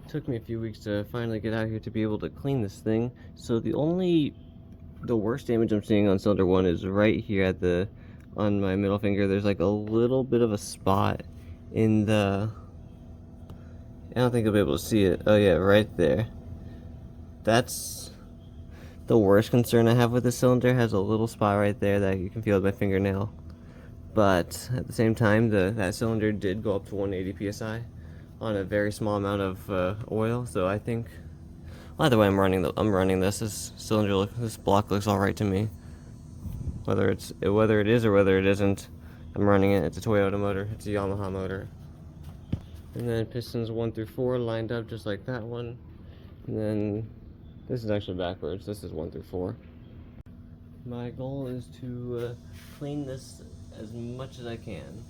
Took me a few weeks to finally get out here to be able to clean this thing. So the worst damage I'm seeing on cylinder 1 is right here at on my middle finger. There's like a little bit of a spot in the, I don't think I'll be able to see it. Oh yeah, right there. That's the worst concern I have with this cylinder. It has a little spot right there that you can feel with my fingernail. But at the same time, that cylinder did go up to 180 psi on a very small amount of oil. So I think, well, either way, I'm running this. This block looks all right to me. Whether it is or whether it isn't, I'm running it. It's a Toyota motor. It's a Yamaha motor. And then pistons 1 through 4 lined up just like that one. And then this is actually backwards. This is 1 through 4. My goal is to clean this as much as I can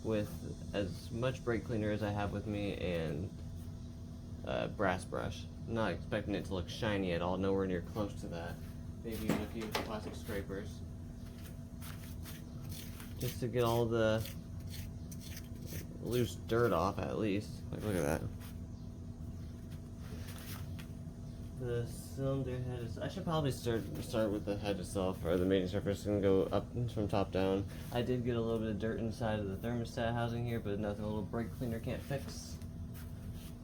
with as much brake cleaner as I have with me and brass brush. I'm not expecting it to look shiny at all, nowhere near close to that. Maybe even a few plastic scrapers. Just to get all the loose dirt off at least. Like, look at that. The cylinder head is, I should probably start with the head itself, or the mating surface, and go up from top down. I did get a little bit of dirt inside of the thermostat housing here, but nothing a little brake cleaner can't fix.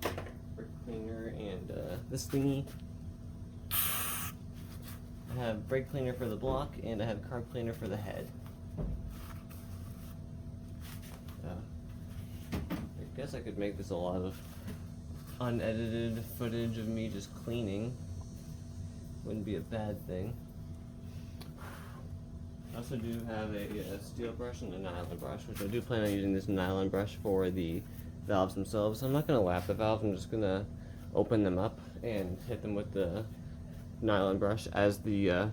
Brake cleaner and this thingy. I have brake cleaner for the block, and I have carb cleaner for the head. I guess I could make this a lot of unedited footage of me just cleaning. Wouldn't be a bad thing. I also do have a steel brush and a nylon brush, which I do plan on using this nylon brush for the valves themselves. I'm not going to lap the valves, I'm just going to open them up and hit them with the nylon brush. As the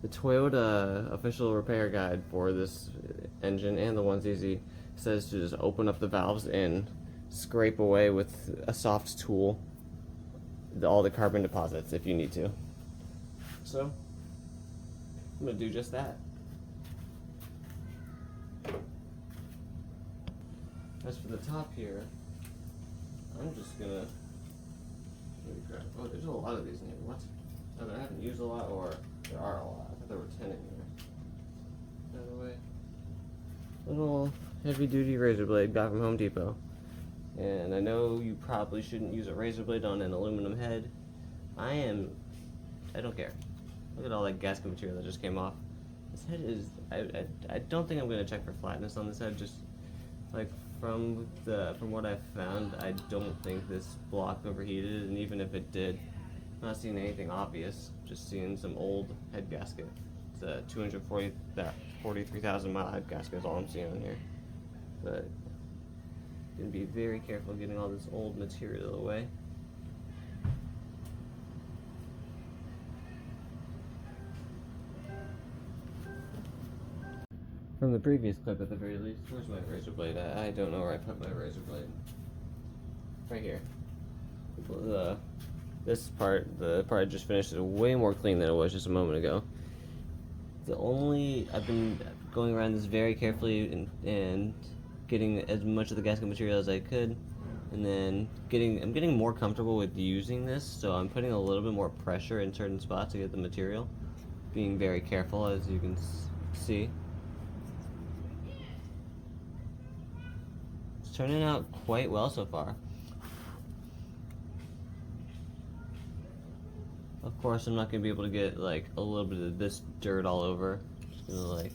Toyota official repair guide for this engine and the 1cc says to just open up the valves and scrape away with a soft tool all the carbon deposits if you need to. So I'm gonna do just that. As for the top here, I'm just gonna grab, oh, there's a lot of these in here. What? Either I haven't used a lot or there are a lot. I thought there were 10 in here. By the way, little heavy duty razor blade got from Home Depot. And I know you probably shouldn't use a razor blade on an aluminum head. I don't care. Look at all that gasket material that just came off. This head is, I don't think I'm gonna check for flatness on this head. Just like from what I've found, I don't think this block overheated, and even if it did, I'm not seeing anything obvious. Just seeing some old head gasket. It's a 43,000 mile head gasket is all I'm seeing on here. But gonna be very careful getting all this old material away. From the previous clip at the very least. Where's my razor blade at? I don't know where I put my razor blade. Right here. This part, the part I just finished, is way more clean than it was just a moment ago. I've been going around this very carefully and getting as much of the gasket material as I could, and then I'm getting more comfortable with using this, so I'm putting a little bit more pressure in certain spots to get the material, being very careful, as you can see. It's turning out quite well so far. Of course, I'm not going to be able to get like a little bit of this dirt all over. Just gonna like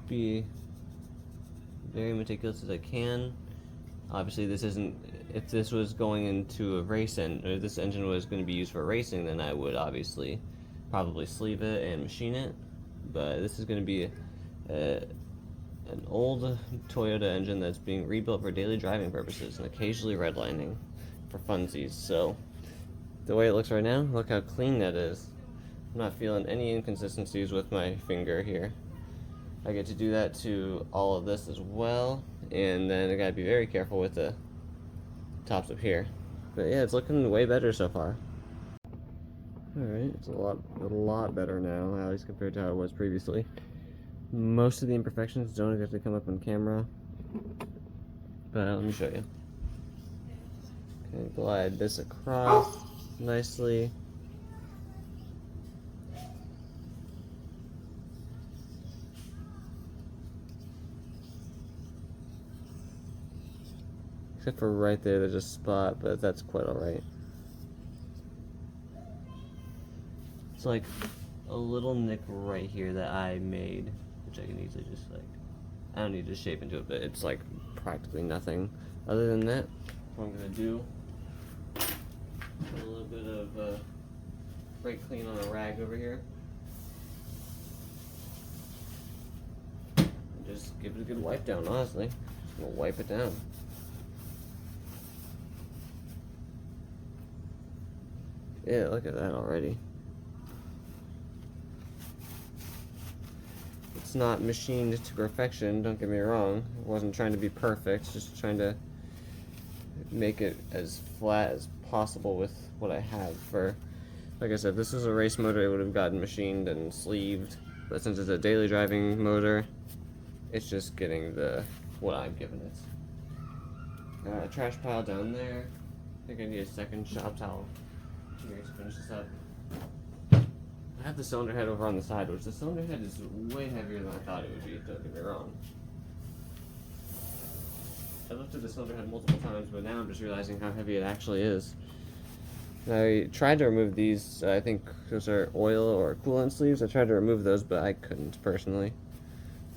be very meticulous as I can. Obviously, this isn't, if this was going into a race or this engine was going to be used for racing, then I would obviously probably sleeve it and machine it. But this is going to be an old Toyota engine that's being rebuilt for daily driving purposes and occasionally redlining for funsies. So the way it looks right now, look how clean that is. I'm not feeling any inconsistencies with my finger here. I get to do that to all of this as well, and then I gotta be very careful with the tops up here. But yeah, it's looking way better so far. Alright, it's a lot better now, at least compared to how it was previously. Most of the imperfections don't exactly come up on camera, but let me show you. And glide this across nicely. Except for right there, there's a spot, but that's quite alright. It's like a little nick right here that I made, which I can easily just like, I don't need to shape into it, but it's like practically nothing. Other than that, what I'm gonna do, a little bit of brake clean on a rag over here. And just give it a good wipe down, honestly. Just gonna wipe it down. Yeah, look at that already. It's not machined to perfection, don't get me wrong. I wasn't trying to be perfect, just trying to make it as flat as possible with what I have. For, like I said, this is a race motor, it would have gotten machined and sleeved, but since it's a daily driving motor, it's just getting what I'm giving it. Trash pile down there. I think I need a second shop towel here to finish this up. I have the cylinder head over on the side, which the cylinder head is way heavier than I thought it would be, don't get me wrong. I lifted the cylinder head multiple times, but now I'm just realizing how heavy it actually is. I tried to remove these, I think those are oil or coolant sleeves. I tried to remove those, but I couldn't personally.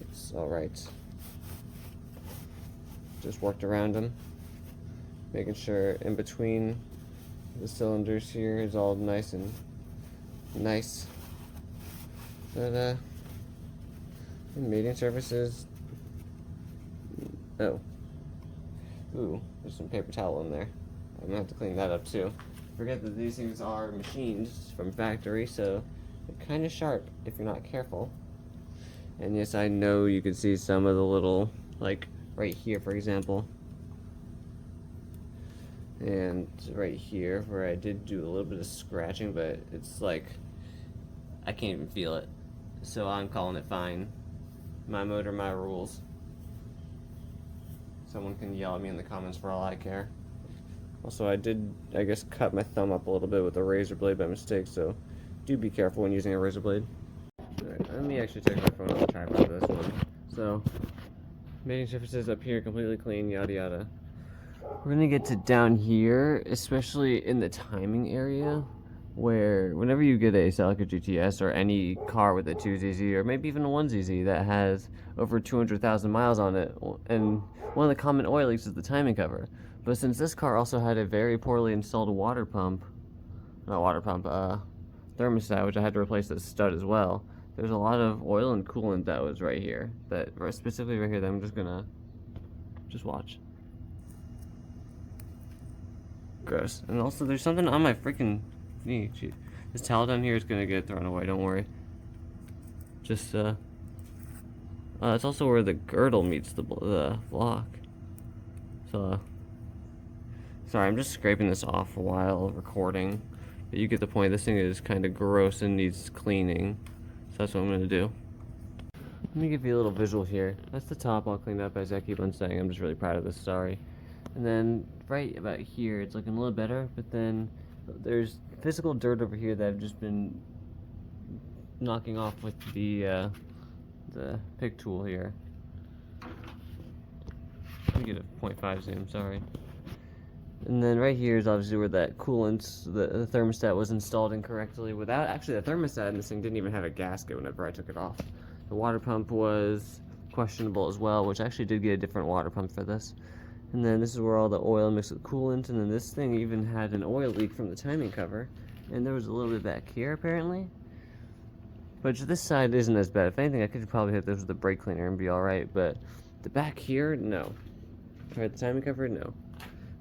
It's alright. Just worked around them, making sure in between the cylinders here is all nice and nice. But mating surfaces. Oh. Ooh, there's some paper towel in there. I'm gonna have to clean that up too. Forget that these things are machined from factory, so they're kind of sharp if you're not careful. And yes, I know you can see some of the little, like right here, for example. And right here, where I did do a little bit of scratching, but it's like, I can't even feel it. So I'm calling it fine. My motor, my rules. Someone can yell at me in the comments for all I care. Also, I did, I guess, cut my thumb up a little bit with a razor blade by mistake, so do be careful when using a razor blade. Alright, let me actually take my phone off the tripod for this one. So, mating surfaces up here completely clean, yada yada. We're gonna get to down here, especially in the timing area, where whenever you get a Celica GTS or any car with a 2ZZ or maybe even a 1ZZ that has over 200,000 miles on it, and one of the common oil leaks is the timing cover. But since this car also had a very poorly installed thermostat, which I had to replace the stud as well, there's a lot of oil and coolant that was right here, specifically right here, that I'm just gonna watch. Gross. And also there's something on my freaking knee. This towel down here is gonna get thrown away, don't worry. Just it's also where the girdle meets the block. So sorry, I'm just scraping this off while recording, but you get the point. This thing is kind of gross and needs cleaning, so that's what I'm gonna do. Let me give you a little visual here. That's the top all cleaned up, as I keep on saying. I'm just really proud of this, sorry. And then right about here, it's looking a little better, but then there's physical dirt over here that I've just been knocking off with the pick tool here. Let me get a 0.5 zoom, sorry. And then right here is obviously where that coolant, the thermostat was installed incorrectly. Without, actually the thermostat in this thing didn't even have a gasket whenever I took it off. The water pump was questionable as well, which I actually did get a different water pump for this. And then this is where all the oil mixed with coolant, and then this thing even had an oil leak from the timing cover. And there was a little bit back here apparently. But this side isn't as bad. If anything, I could probably hit this with a brake cleaner and be alright, but the back here, no. Alright, the timing cover, no.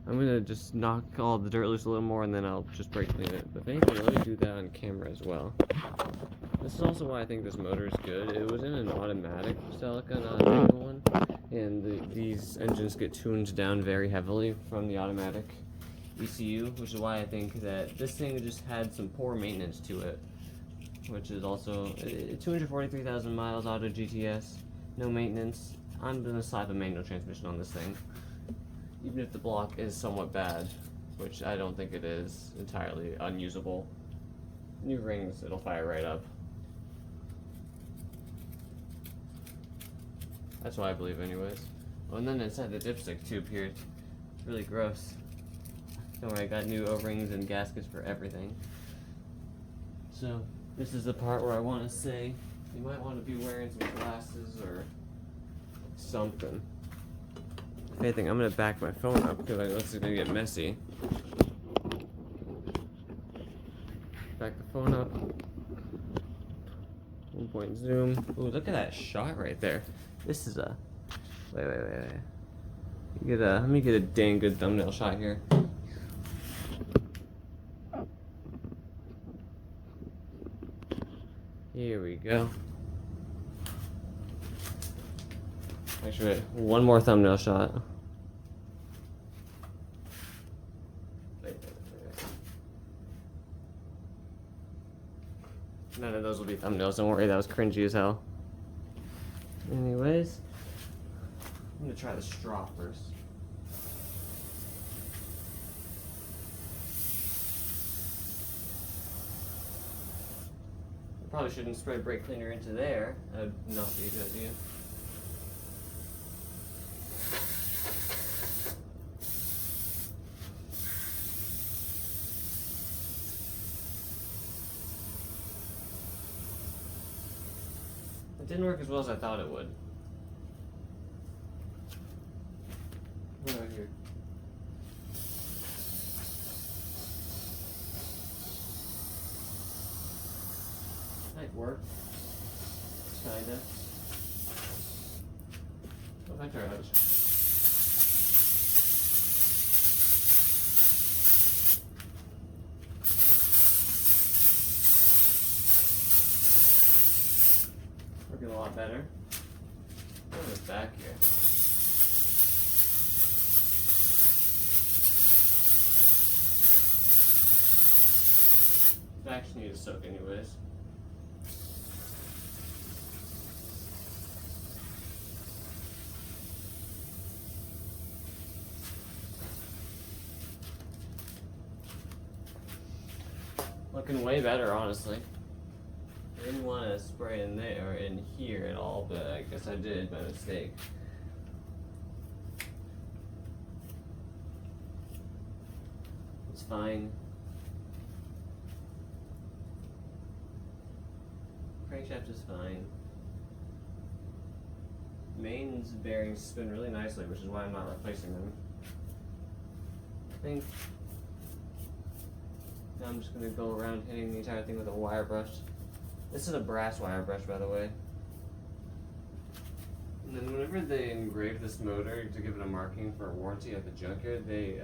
I'm gonna just knock all the dirt loose a little more and then I'll just brake clean it. But if anything, let me do that on camera as well. This is also why I think this motor is good. It was in an automatic Celica, not a manual one. And these engines get tuned down very heavily from the automatic ECU, which is why I think that this thing just had some poor maintenance to it. Which is also 243,000 miles auto GTS, no maintenance. I'm gonna slap a manual transmission on this thing, even if the block is somewhat bad. which I don't think it is entirely unusable. New rings, it'll fire right up. That's what I believe anyways. Oh, and then inside the dipstick tube here, it's really gross. Don't worry, I got new O-rings and gaskets for everything. So, this is the part where I want to say, you might want to be wearing some glasses or something. If anything, I'm going to back my phone up because I know this is going to get messy. Back the phone up. 1-point zoom. Ooh, look at that shot right there. This is a... Wait. Let me get a dang good thumbnail shot here. Here we go. Actually, one more thumbnail shot. Wait. None of those will be thumbnails, don't worry, that was cringy as hell. Anyways, I'm gonna try the straw first. Probably shouldn't spray brake cleaner into there. That would not be a good idea. It didn't work as well as I thought it would. What do I hear? Might work. Kinda. What if I try others? Working a lot better. Look at the back here. I actually need to soak anyways. Looking way better, honestly. I didn't want to spray in there or in here at all, but I guess I did by mistake. It's fine. Crankshaft is fine. Mains bearings spin really nicely, which is why I'm not replacing them. I think now I'm just going to go around hitting the entire thing with a wire brush. This is a brass wire brush, by the way. And then whenever they engraved this motor to give it a marking for a warranty at the junkyard, they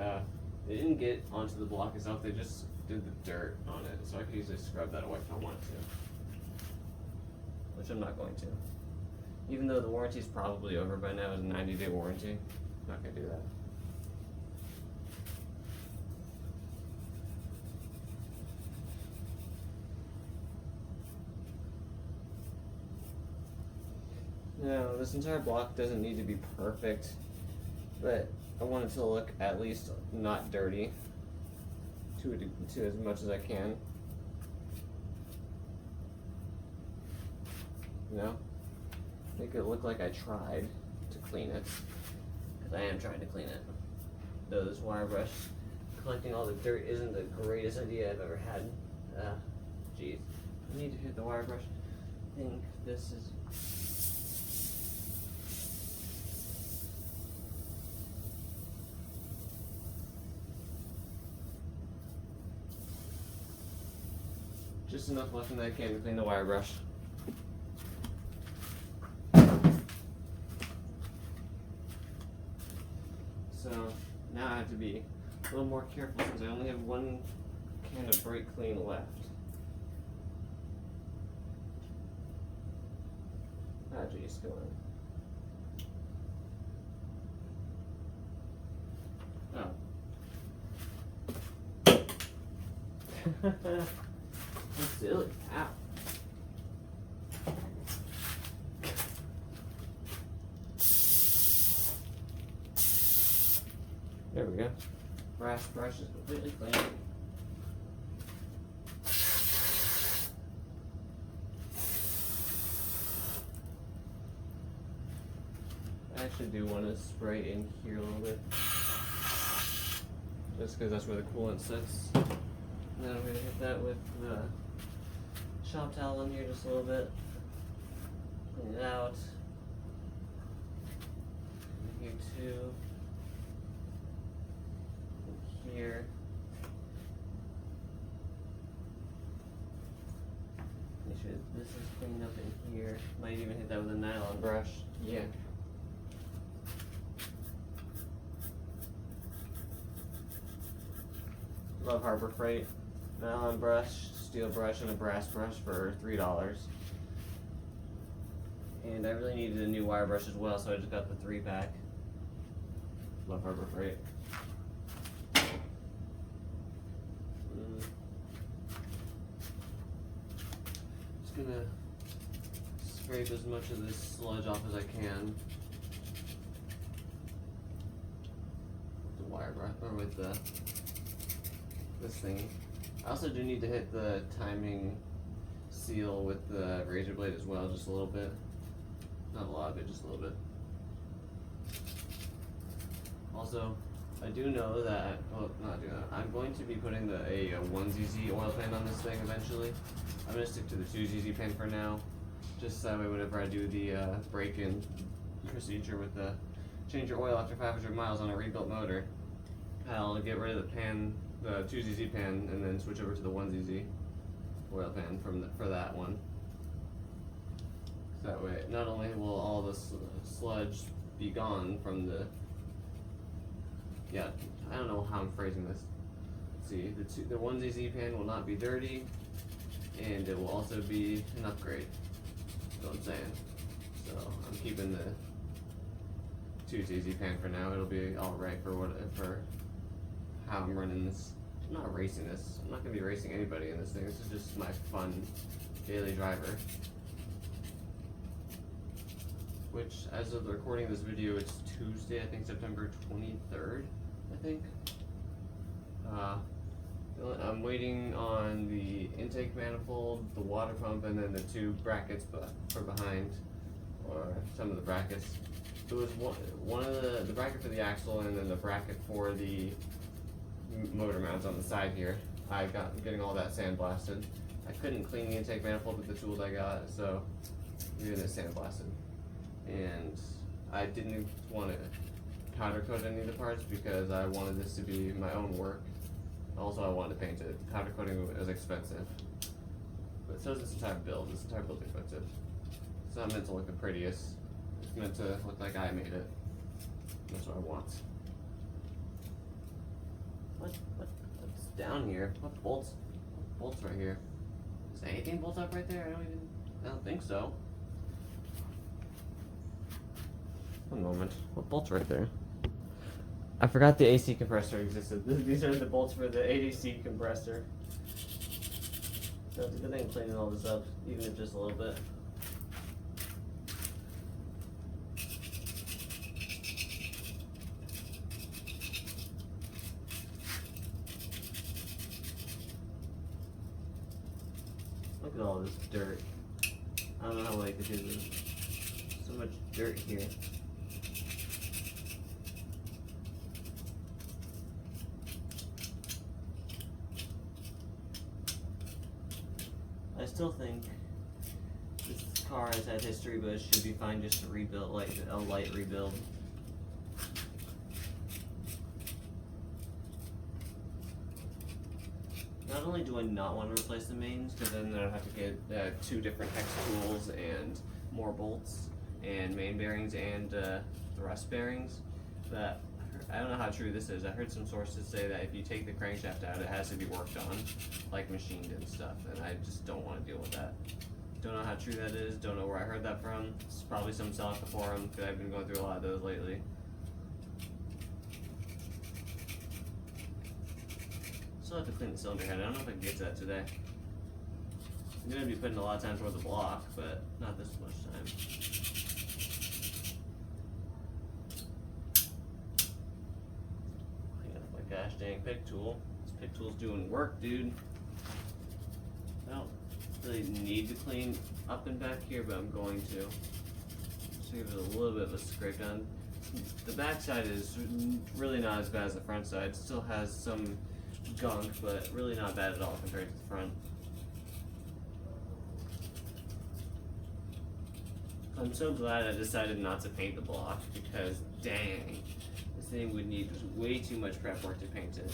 didn't get onto the block itself, they just did the dirt on it. So I could easily scrub that away if I wanted to. Which I'm not going to. Even though the warranty is probably over by now, it's a 90-day warranty. I'm not going to do that. Now, this entire block doesn't need to be perfect, but I want it to look at least not dirty to as much as I can. You know? Make it look like I tried to clean it, because I am trying to clean it. Though this wire brush collecting all the dirt isn't the greatest idea I've ever had. Jeez. I need to hit the wire brush. I think this is... just enough left in that can to clean the wire brush. So now I have to be a little more careful since I only have one can of brake clean left. Ah, geez, go on. Oh. That's silly. Ow. There we go. brass brush is completely clean. I actually do want to spray in here a little bit, just because that's where the coolant sits. And then I'm going to hit that with the shop towel in here just a little bit. Clean it out. And here too. And here. Make sure this is cleaned up in here. Might even hit that with a nylon brush. Yeah. Love Harbor Freight. Nylon brush, steel brush, and a brass brush for $3. And I really needed a new wire brush as well, so I just got the 3-pack. Love Harbor Freight. Just gonna scrape as much of this sludge off as I can. With the wire brush, or with this thing. I also do need to hit the timing seal with the razor blade as well, just a little bit. Not a lot of it, just a little bit. Also, I do know that, well, not do that, I'm going to be putting a 1ZZ oil pan on this thing eventually. I'm going to stick to the 2ZZ pan for now, just that way whenever I do the break-in procedure with the change your oil after 500 miles on a rebuilt motor, I'll get rid of the pan, the 2ZZ pan, and then switch over to the 1ZZ oil pan for that one. That way, not only will all the sludge be gone from the, yeah, I don't know how I'm phrasing this. Let's see, the 1ZZ pan will not be dirty, and it will also be an upgrade. That's what I'm saying. So I'm keeping the 2ZZ pan for now. It'll be all right for how I'm running this. I'm not racing this. I'm not gonna be racing anybody in this thing. This is just my fun daily driver. Which, as of the recording of this video, it's Tuesday, I think September 23rd, I think. I'm waiting on the intake manifold, the water pump, and then the two brackets for behind, or some of the brackets. There was one of the bracket for the axle, and then the bracket for the motor mounts on the side here. I'm getting all that sandblasted. I couldn't clean the intake manifold with the tools I got, so I'm getting it sandblasted. And I didn't want to powder coat any of the parts because I wanted this to be my own work. Also, I wanted to paint it. Powder coating was expensive, but so is this entire build. This entire build is expensive. It's not meant to look the prettiest. It's meant to look like I made it. That's what I want. What's down here? What bolts? What bolts right here? Is anything bolts up right there? I don't think so. One moment. What bolt's right there? I forgot the AC compressor existed. These are the bolts for the AC compressor. So it's a good thing cleaning all this up, even if just a little bit. Look at all this dirt. I don't know how I could do this. So much dirt here. I still think this car has had history, but it should be fine just to rebuild, like a light rebuild. Not only do I not want to replace the mains, because then I'd have to get 2 different hex tools and more bolts and main bearings and thrust bearings, but I don't know how true this is. I heard some sources say that if you take the crankshaft out, it has to be worked on, like machined and stuff, and I just don't want to deal with that. Don't know how true that is, don't know where I heard that from. It's probably some sell at the forum, because I've been going through a lot of those lately. Still have to clean the cylinder head. I don't know if I can get to that today. I'm going to be putting a lot of time toward the block, but not this much time. Clean up my gosh dang pick tool. This pick tool's doing work, dude. I don't really need to clean up and back here, but I'm going to. Just give it a little bit of a scrape down. The back side is really not as bad as the front side. It still has some gunk, but really not bad at all compared to the front. I'm so glad I decided not to paint the block because dang, this thing would need way too much prep work to paint it.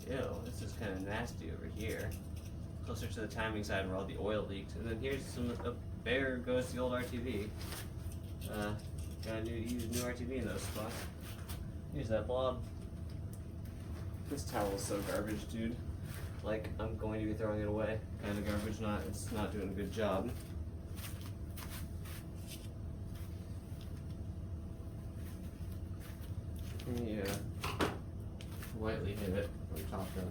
Ew, this is kind of nasty over here. Closer to the timing side where all the oil leaked. And then here's some, there goes the old RTV. Gotta use new RTV in those spots. Here's that blob. This towel is so garbage, dude. Like, I'm going to be throwing it away. Kind of garbage, it's not doing a good job. Yeah. Lightly hit it from top down.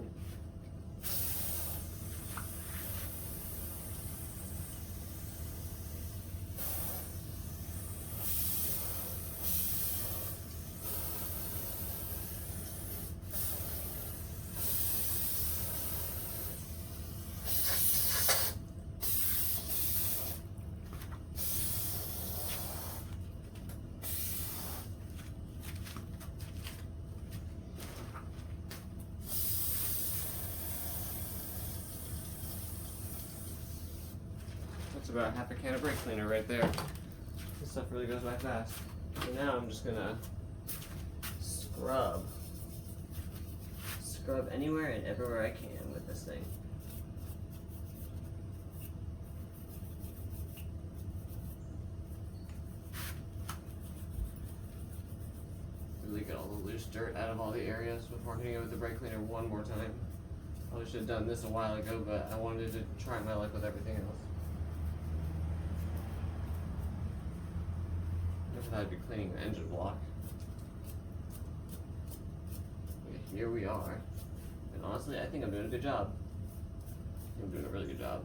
That's about half a can of brake cleaner right there. This stuff really goes by fast. So now I'm just gonna scrub. Scrub anywhere and everywhere I can with this thing. Really get all the loose dirt out of all the areas before hitting it with the brake cleaner one more time. Probably should have done this a while ago, but I wanted to try my luck with everything else. I'd be cleaning the engine block. Okay, here we are. And honestly, I think I'm doing a good job. I'm doing a really good job.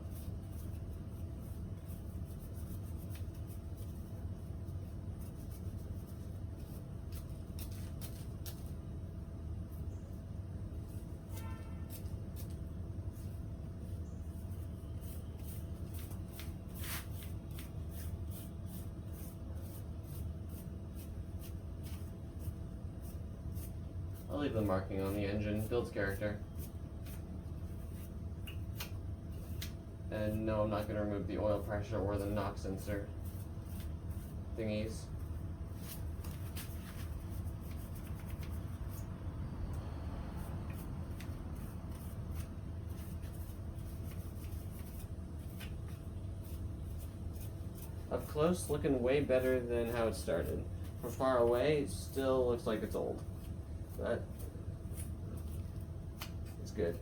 I'll leave the marking on the engine, builds character. And no, I'm not going to remove the oil pressure or the knock sensor thingies. Up close, looking way better than how it started. From far away, it still looks like it's old. But it's good.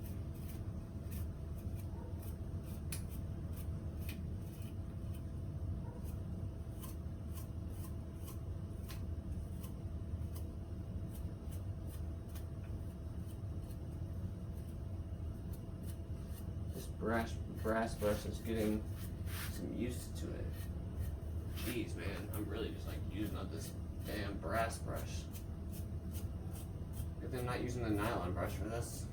This brass brush is getting some used to it. Jeez, man, I'm really just like using up this damn brass brush. I'm not using the nylon brush for this.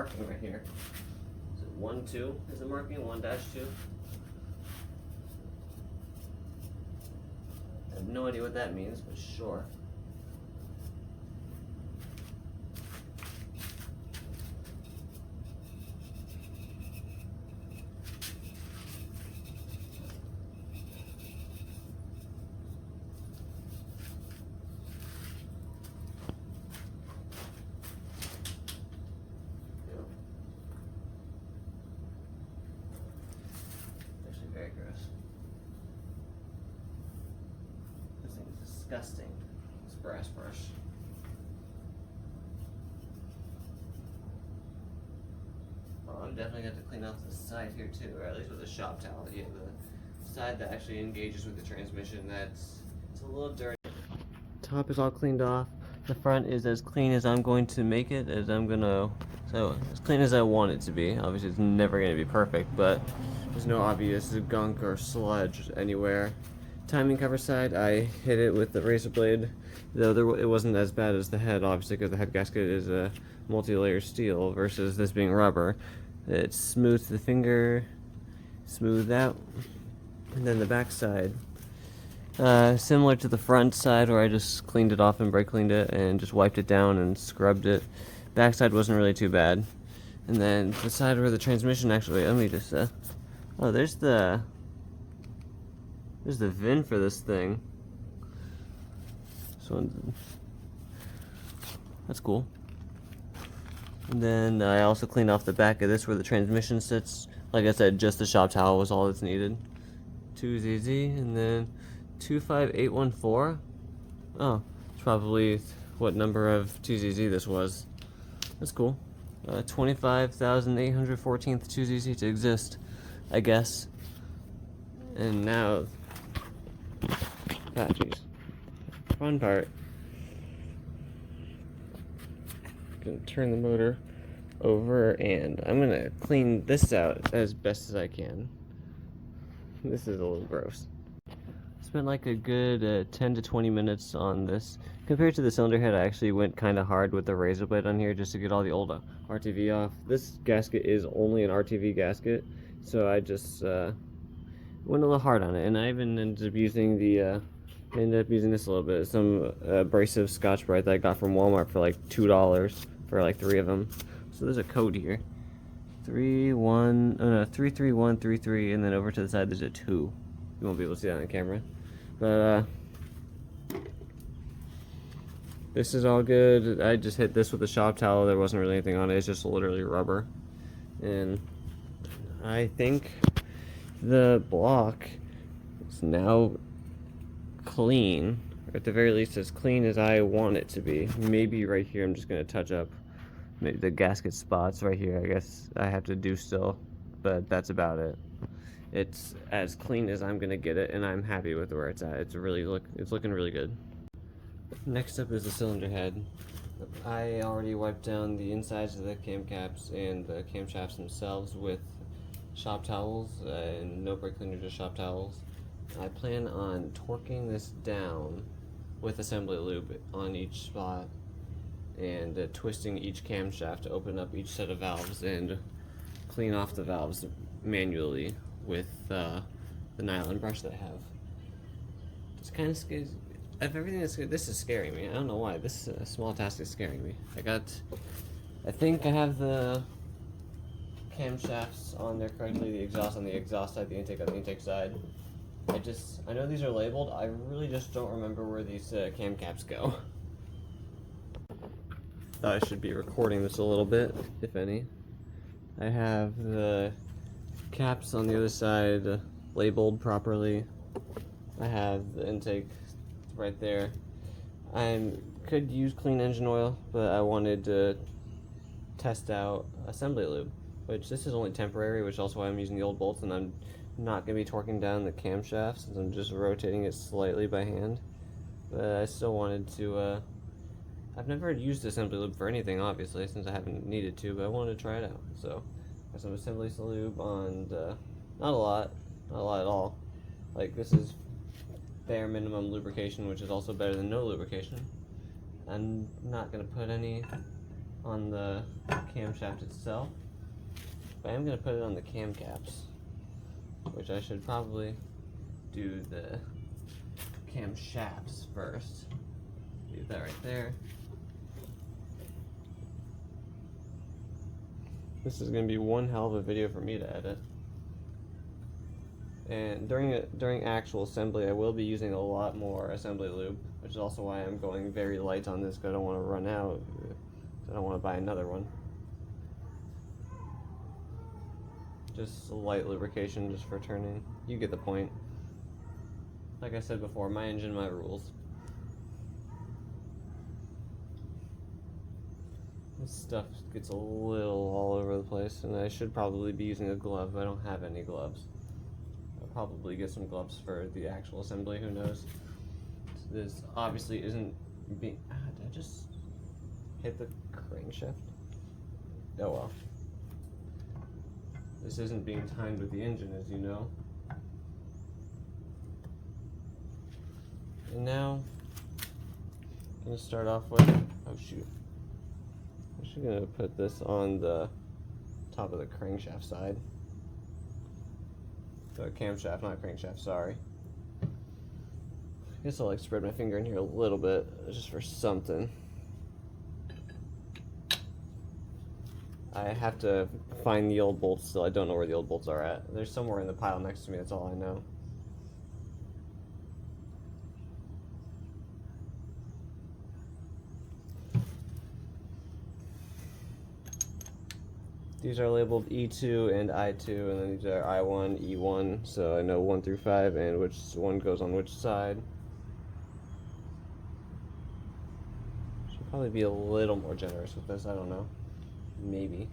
marking right here. Is it 1-2 is the marking? 1-2? I have no idea what that means, but sure. Very gross. This thing is disgusting. This brass brush. Oh, I'm definitely going to clean off the side here too, or at least with a shop towel. Yeah, the side that actually engages with the transmission, it's a little dirty. Top is all cleaned off. The front is as clean as I'm going to make it, so as clean as I want it to be. Obviously it's never going to be perfect, but there's no obvious gunk or sludge anywhere. Timing cover side, I hit it with the razor blade, though it wasn't as bad as the head, obviously, because the head gasket is a multi-layer steel versus this being rubber. It smooths the finger, smooth out, and then the back side. Similar to the front side where I just cleaned it off and brake cleaned it and just wiped it down and scrubbed it. Back side wasn't really too bad. And then the side where the transmission actually, let me just, oh, there's the VIN for this thing. So that's cool. And then I also cleaned off the back of this where the transmission sits. Like I said, just the shop towel was all that's needed. 2ZZ, and then 25814. Oh, it's probably what number of 2ZZ this was. That's cool. 25,814th 2ZZ to exist, I guess. And now, jeez, fun part. Gonna turn the motor over, and I'm gonna clean this out as best as I can. This is a little gross. Spent like a good 10 to 20 minutes on this. Compared to the cylinder head, I actually went kind of hard with the razor blade on here just to get all the old RTV off. This gasket is only an RTV gasket, so I just went a little hard on it, and I even ended up using this a little bit. Some abrasive Scotch-Brite that I got from Walmart for like $2 for like 3 of them. So there's a code here. 33133, and then over to the side there's a 2. You won't be able to see that on camera, but this is all good. I just hit this with a shop towel. There wasn't really anything on it. It's just literally rubber, and I think the block is now clean, or at the very least as clean as I want it to be. Maybe right here I'm just gonna touch up maybe the gasket spots right here. I guess I have to do still, but that's about it. It's as clean as I'm gonna get it, and I'm happy with where it's at. It's looking really good. Next up is the cylinder head. I already wiped down the insides of the cam caps and the camshafts themselves with shop towels, and no brake cleaner, just shop towels. I plan on torquing this down with assembly lube on each spot, and twisting each camshaft to open up each set of valves and clean off the valves manually with the nylon brush that I have. It's kind of scary. Of everything this is scaring me. I don't know why. This small task is scaring me. I think I have the camshafts on there correctly, the exhaust on the exhaust side, the intake on the intake side. I know these are labeled. I really just don't remember where these cam caps go. Thought I should be recording this a little bit, if any. I have the caps on the other side labeled properly. I have the intake right there. I could use clean engine oil, but I wanted to test out assembly lube, which this is only temporary, which is also why I'm using the old bolts, and I'm not going to be torquing down the camshaft since I'm just rotating it slightly by hand. But I still wanted to, I've never used assembly lube for anything, obviously, since I haven't needed to, but I wanted to try it out. So, got some assembly lube on, not a lot at all. Like, this is bare minimum lubrication, which is also better than no lubrication. I'm not going to put any on the camshaft itself, but I am going to put it on the cam caps, which I should probably do the cam shafts first. Leave that right there. This is going to be one hell of a video for me to edit. And during actual assembly, I will be using a lot more assembly lube, which is also why I'm going very light on this, because I don't want to run out. I don't want to buy another one. Just a light lubrication just for turning. You get the point. Like I said before, my engine, my rules. This stuff gets a little all over the place, and I should probably be using a glove. I don't have any gloves. I'll probably get some gloves for the actual assembly, who knows. This obviously isn't being... did I just hit the crankshaft? Oh well. This isn't being timed with the engine, as you know. And now, I'm going to start off with... oh shoot. I'm actually going to put this on the top of the crankshaft side. The camshaft, not crankshaft, sorry. I guess I'll like spread my finger in here a little bit, just for something. I have to find the old bolts still. I don't know where the old bolts are at. They're somewhere in the pile next to me, that's all I know. These are labeled E2 and I2, and then these are I1, E1, so I know 1 through 5 and which one goes on which side. Should probably be a little more generous with this, I don't know. Maybe.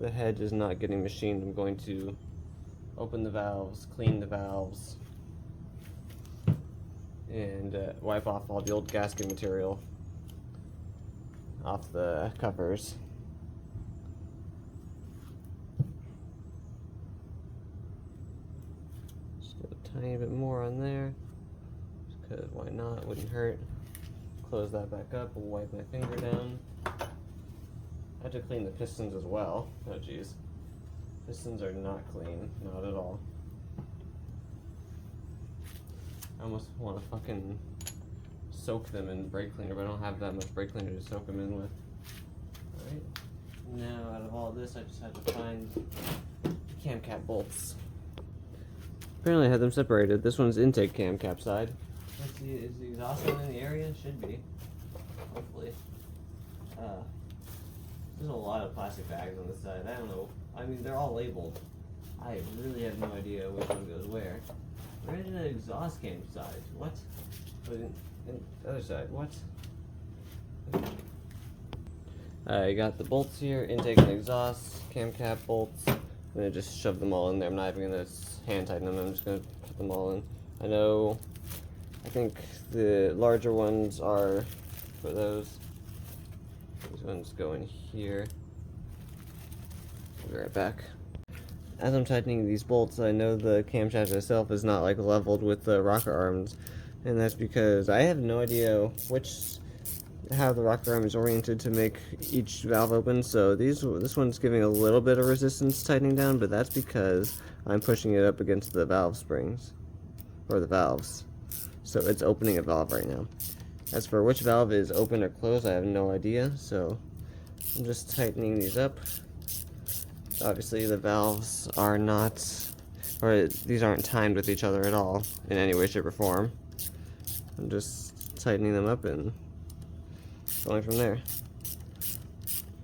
The head is not getting machined. I'm going to open the valves, clean the valves, and wipe off all the old gasket material off the covers. Just get a tiny bit more on there, just because why not, it wouldn't hurt. Close that back up, wipe my finger down. I have to clean the pistons as well. Oh jeez. Pistons are not clean, not at all. I almost want to fucking soak them in brake cleaner, but I don't have that much brake cleaner to soak them in with. Alright, now out of all this, I just have to find cam cap bolts. Apparently I had them separated. This one's intake cam cap side. Let's see, is the exhaust one in the area? Should be. Hopefully. There's a lot of plastic bags on this side. I don't know. I mean, they're all labeled. I really have no idea which one goes where. Where is the exhaust cam side? What? But in the other side, what? I got the bolts here, intake and exhaust, cam cap bolts. I'm gonna just shove them all in there. I'm not even gonna hand tighten them. I'm just gonna put them all in. I think the larger ones are for those. These ones go in here. I'll be right back. As I'm tightening these bolts, I know the camshaft itself is not like leveled with the rocker arms, and that's because I have no idea how the rocker arm is oriented to make each valve open. So this one's giving a little bit of resistance tightening down, but that's because I'm pushing it up against the valve springs, or the valves. So it's opening a valve right now. As for which valve is open or closed, I have no idea, so I'm just tightening these up. Obviously the valves are not, or these aren't timed with each other at all in any way, shape, or form. I'm just tightening them up and going from there.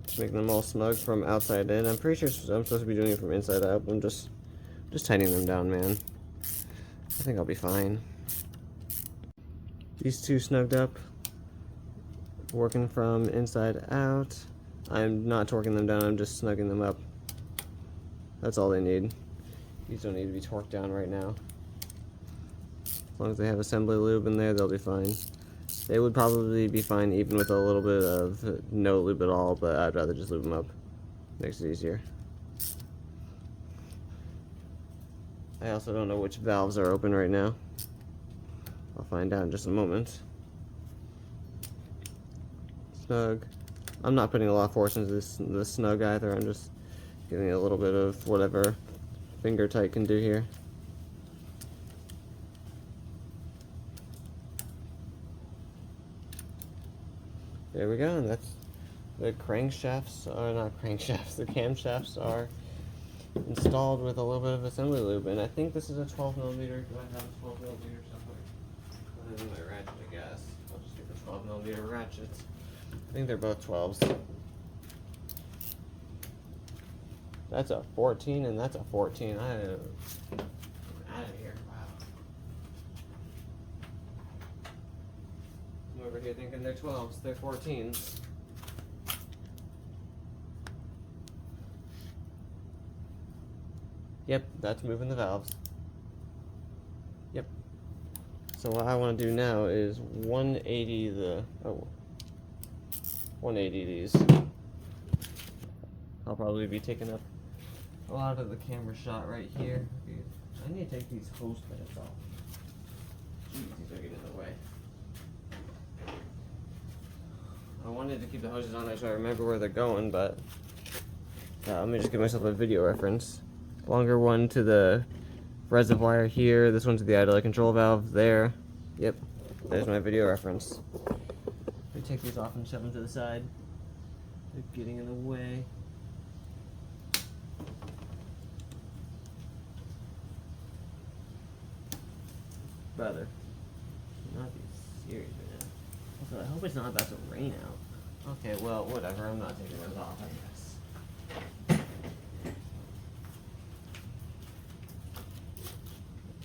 Just making them all snug from outside in. I'm pretty sure I'm supposed to be doing it from inside out, but I'm just tightening them down, man. I think I'll be fine. These two snugged up, working from inside out. I'm not torquing them down, I'm just snugging them up. That's all they need. These don't need to be torqued down right now. As long as they have assembly lube in there, they'll be fine. They would probably be fine even with a little bit of no lube at all, but I'd rather just lube them up. Makes it easier. I also don't know which valves are open right now. I'll find out in just a moment. Snug. I'm not putting a lot of force into this snug either. I'm just giving it a little bit of whatever finger tight can do here. There we go, and that's the crankshafts, or not crankshafts, the camshafts are installed with a little bit of assembly lube, and I think this is a 12 millimeter. Do I have a 12 millimeter somewhere? Other than my ratchet, I guess. I'll just get the 12 millimeter ratchets. I think they're both 12s. That's a 14 and that's a 14. I'm out of here. Wow. I'm over here thinking they're 12s. They're 14s. Yep, that's moving the valves. Yep. So what I want to do now is 180 the 180 these. I'll probably be taking up a lot of the camera shot right here. I need to take these hose pads off. Jeez, these are getting in the way. I wanted to keep the hoses on there so I remember where they're going, but let me just give myself a video reference. Longer one to the reservoir here, this one to the idler control valve there. Yep, there's my video reference. Let me take these off and shove them to the side. They're getting in the way. Brother, not be serious right now. Also, I hope it's not about to rain out. Okay, well, whatever. I'm not taking those off, I guess.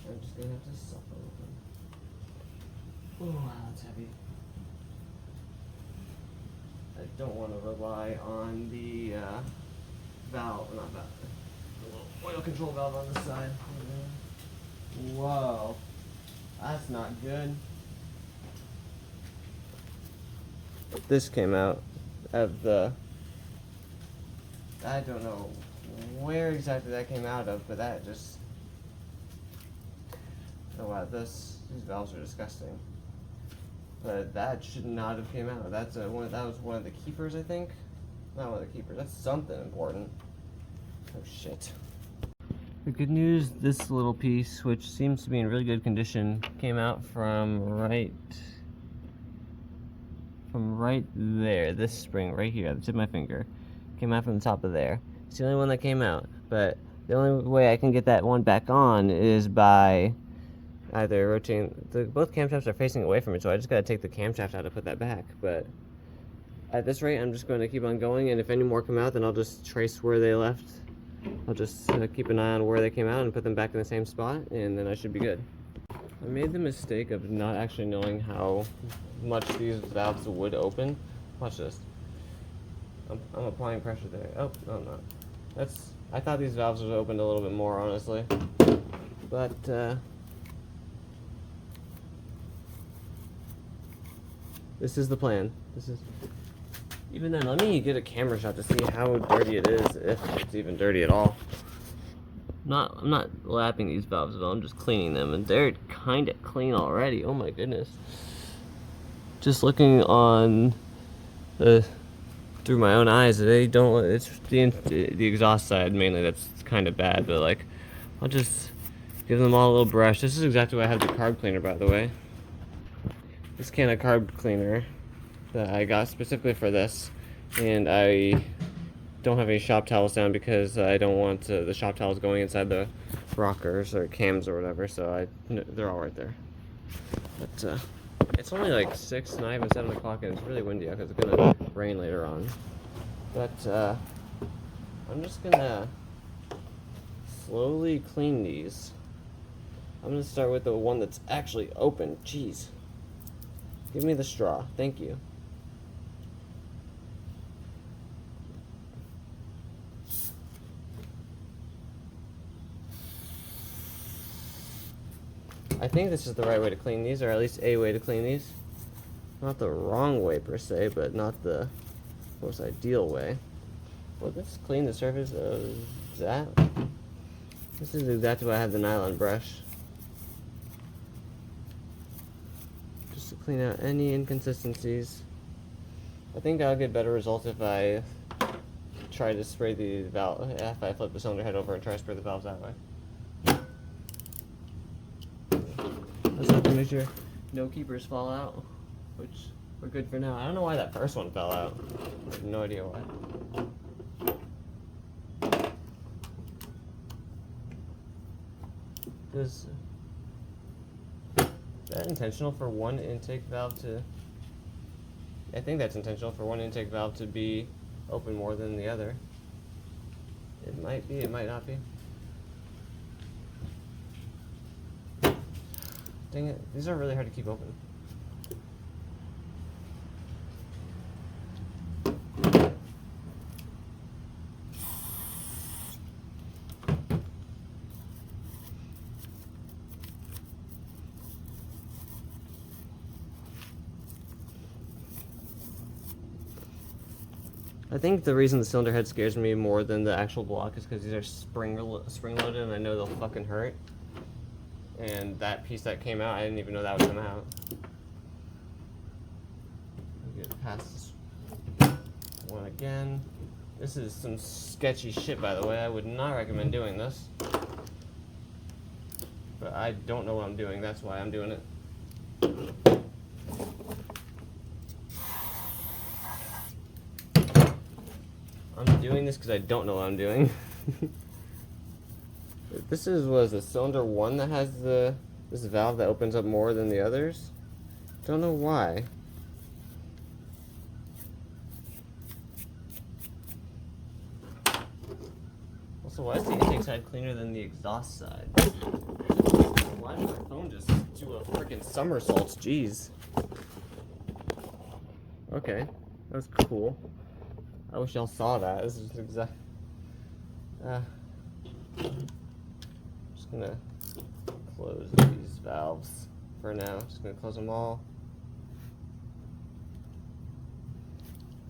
I'm just gonna have to suffer with them. Oh, wow, that's heavy. I don't want to rely on the valve, not valve, the little oil control valve on the side. Whoa. That's not good. This came out of the... I don't know where exactly that came out of, but that just... Oh wow, these valves are disgusting. But that should not have came out. That was one of the keepers, I think. Not one of the keepers. That's something important. Oh shit. The good news, this little piece, which seems to be in really good condition, came out from right there. This spring right here at the tip of my finger came out from the top of there. It's the only one that came out, but the only way I can get that one back on is by either rotating. Both camshafts are facing away from me, so I just gotta take the camshaft out to put that back. But at this rate, I'm just going to keep on going, and if any more come out, then I'll just trace where they left. I'll just keep an eye on where they came out and put them back in the same spot, and then I should be good. I made the mistake of not actually knowing how much these valves would open. Watch this. I'm applying pressure there. Oh, no, I'm not. I thought these valves would open a little bit more, honestly. But, this is the plan. Even then, let me get a camera shot to see how dirty it is, if it's even dirty at all. I'm not lapping these valves at all, I'm just cleaning them, and they're kind of clean already. Oh my goodness. Just looking on through my own eyes, it's the exhaust side mainly that's kind of bad, but like, I'll just give them all a little brush. This is exactly why I have the carb cleaner, by the way. This can of carb cleaner that I got specifically for this, and I don't have any shop towels down because I don't want the shop towels going inside the rockers or cams or whatever, so they're all right there. But it's only like 6, not even 7 o'clock, and it's really windy out because it's gonna rain later on. But I'm just gonna slowly clean these. I'm gonna start with the one that's actually open. Jeez. Give me the straw. Thank you. I think this is the right way to clean these, or at least a way to clean these. Not the wrong way per se, but not the most ideal way. Will this clean the surface of that? This is exactly why I have the nylon brush. Just to clean out any inconsistencies. I think I'll get better results if I try to spray the valve, if I flip the cylinder head over and try to spray the valves that way. Let's have to make sure no keepers fall out, which we're good for now. I don't know why that first one fell out. I have no idea why. Is that intentional for one intake valve to... I think that's intentional for one intake valve to be open more than the other. It might be, it might not be. Dang it, these are really hard to keep open. I think the reason the cylinder head scares me more than the actual block is because these are spring loaded and I know they'll fucking hurt. And that piece that came out, I didn't even know that would come out. Get past this one again. This is some sketchy shit, by the way. I would not recommend doing this. But I don't know what I'm doing, that's why I'm doing it. I'm doing this because I don't know what I'm doing. This was the cylinder 1 that has this valve that opens up more than the others. Don't know why. Also, why is the intake side cleaner than the exhaust side? Why did my phone just do a freaking somersault? Jeez. Okay, that was cool. I wish y'all saw that. This is exact. Just gonna close these valves for now. Just gonna close them all.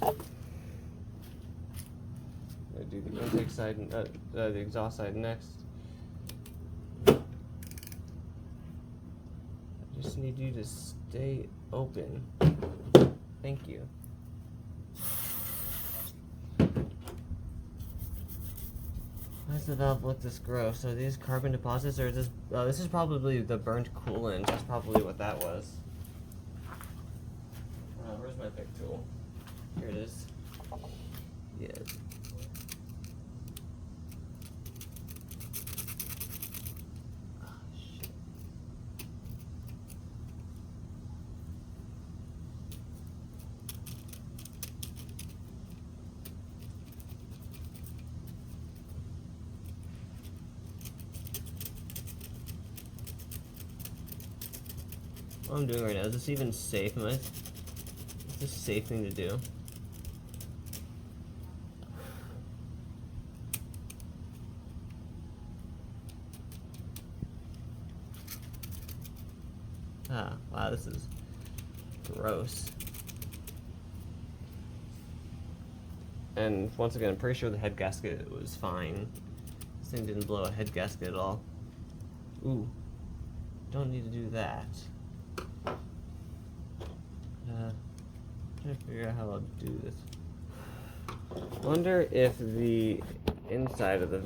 I'm gonna do the intake side, the exhaust side next. I just need you to stay open. Thank you. Why does the valve look this gross? Are these carbon deposits or is this... Oh, this is probably the burnt coolant. That's probably what that was. Where's my big tool? Here it is. Yeah. Oh, shit. What I'm doing right now, is this even safe? Is this a safe thing to do? Ah, wow, this is gross. And once again, I'm pretty sure the head gasket was fine. This thing didn't blow a head gasket at all. Ooh, don't need to do that. Trying to figure out how I'll do this. Wonder if the inside of the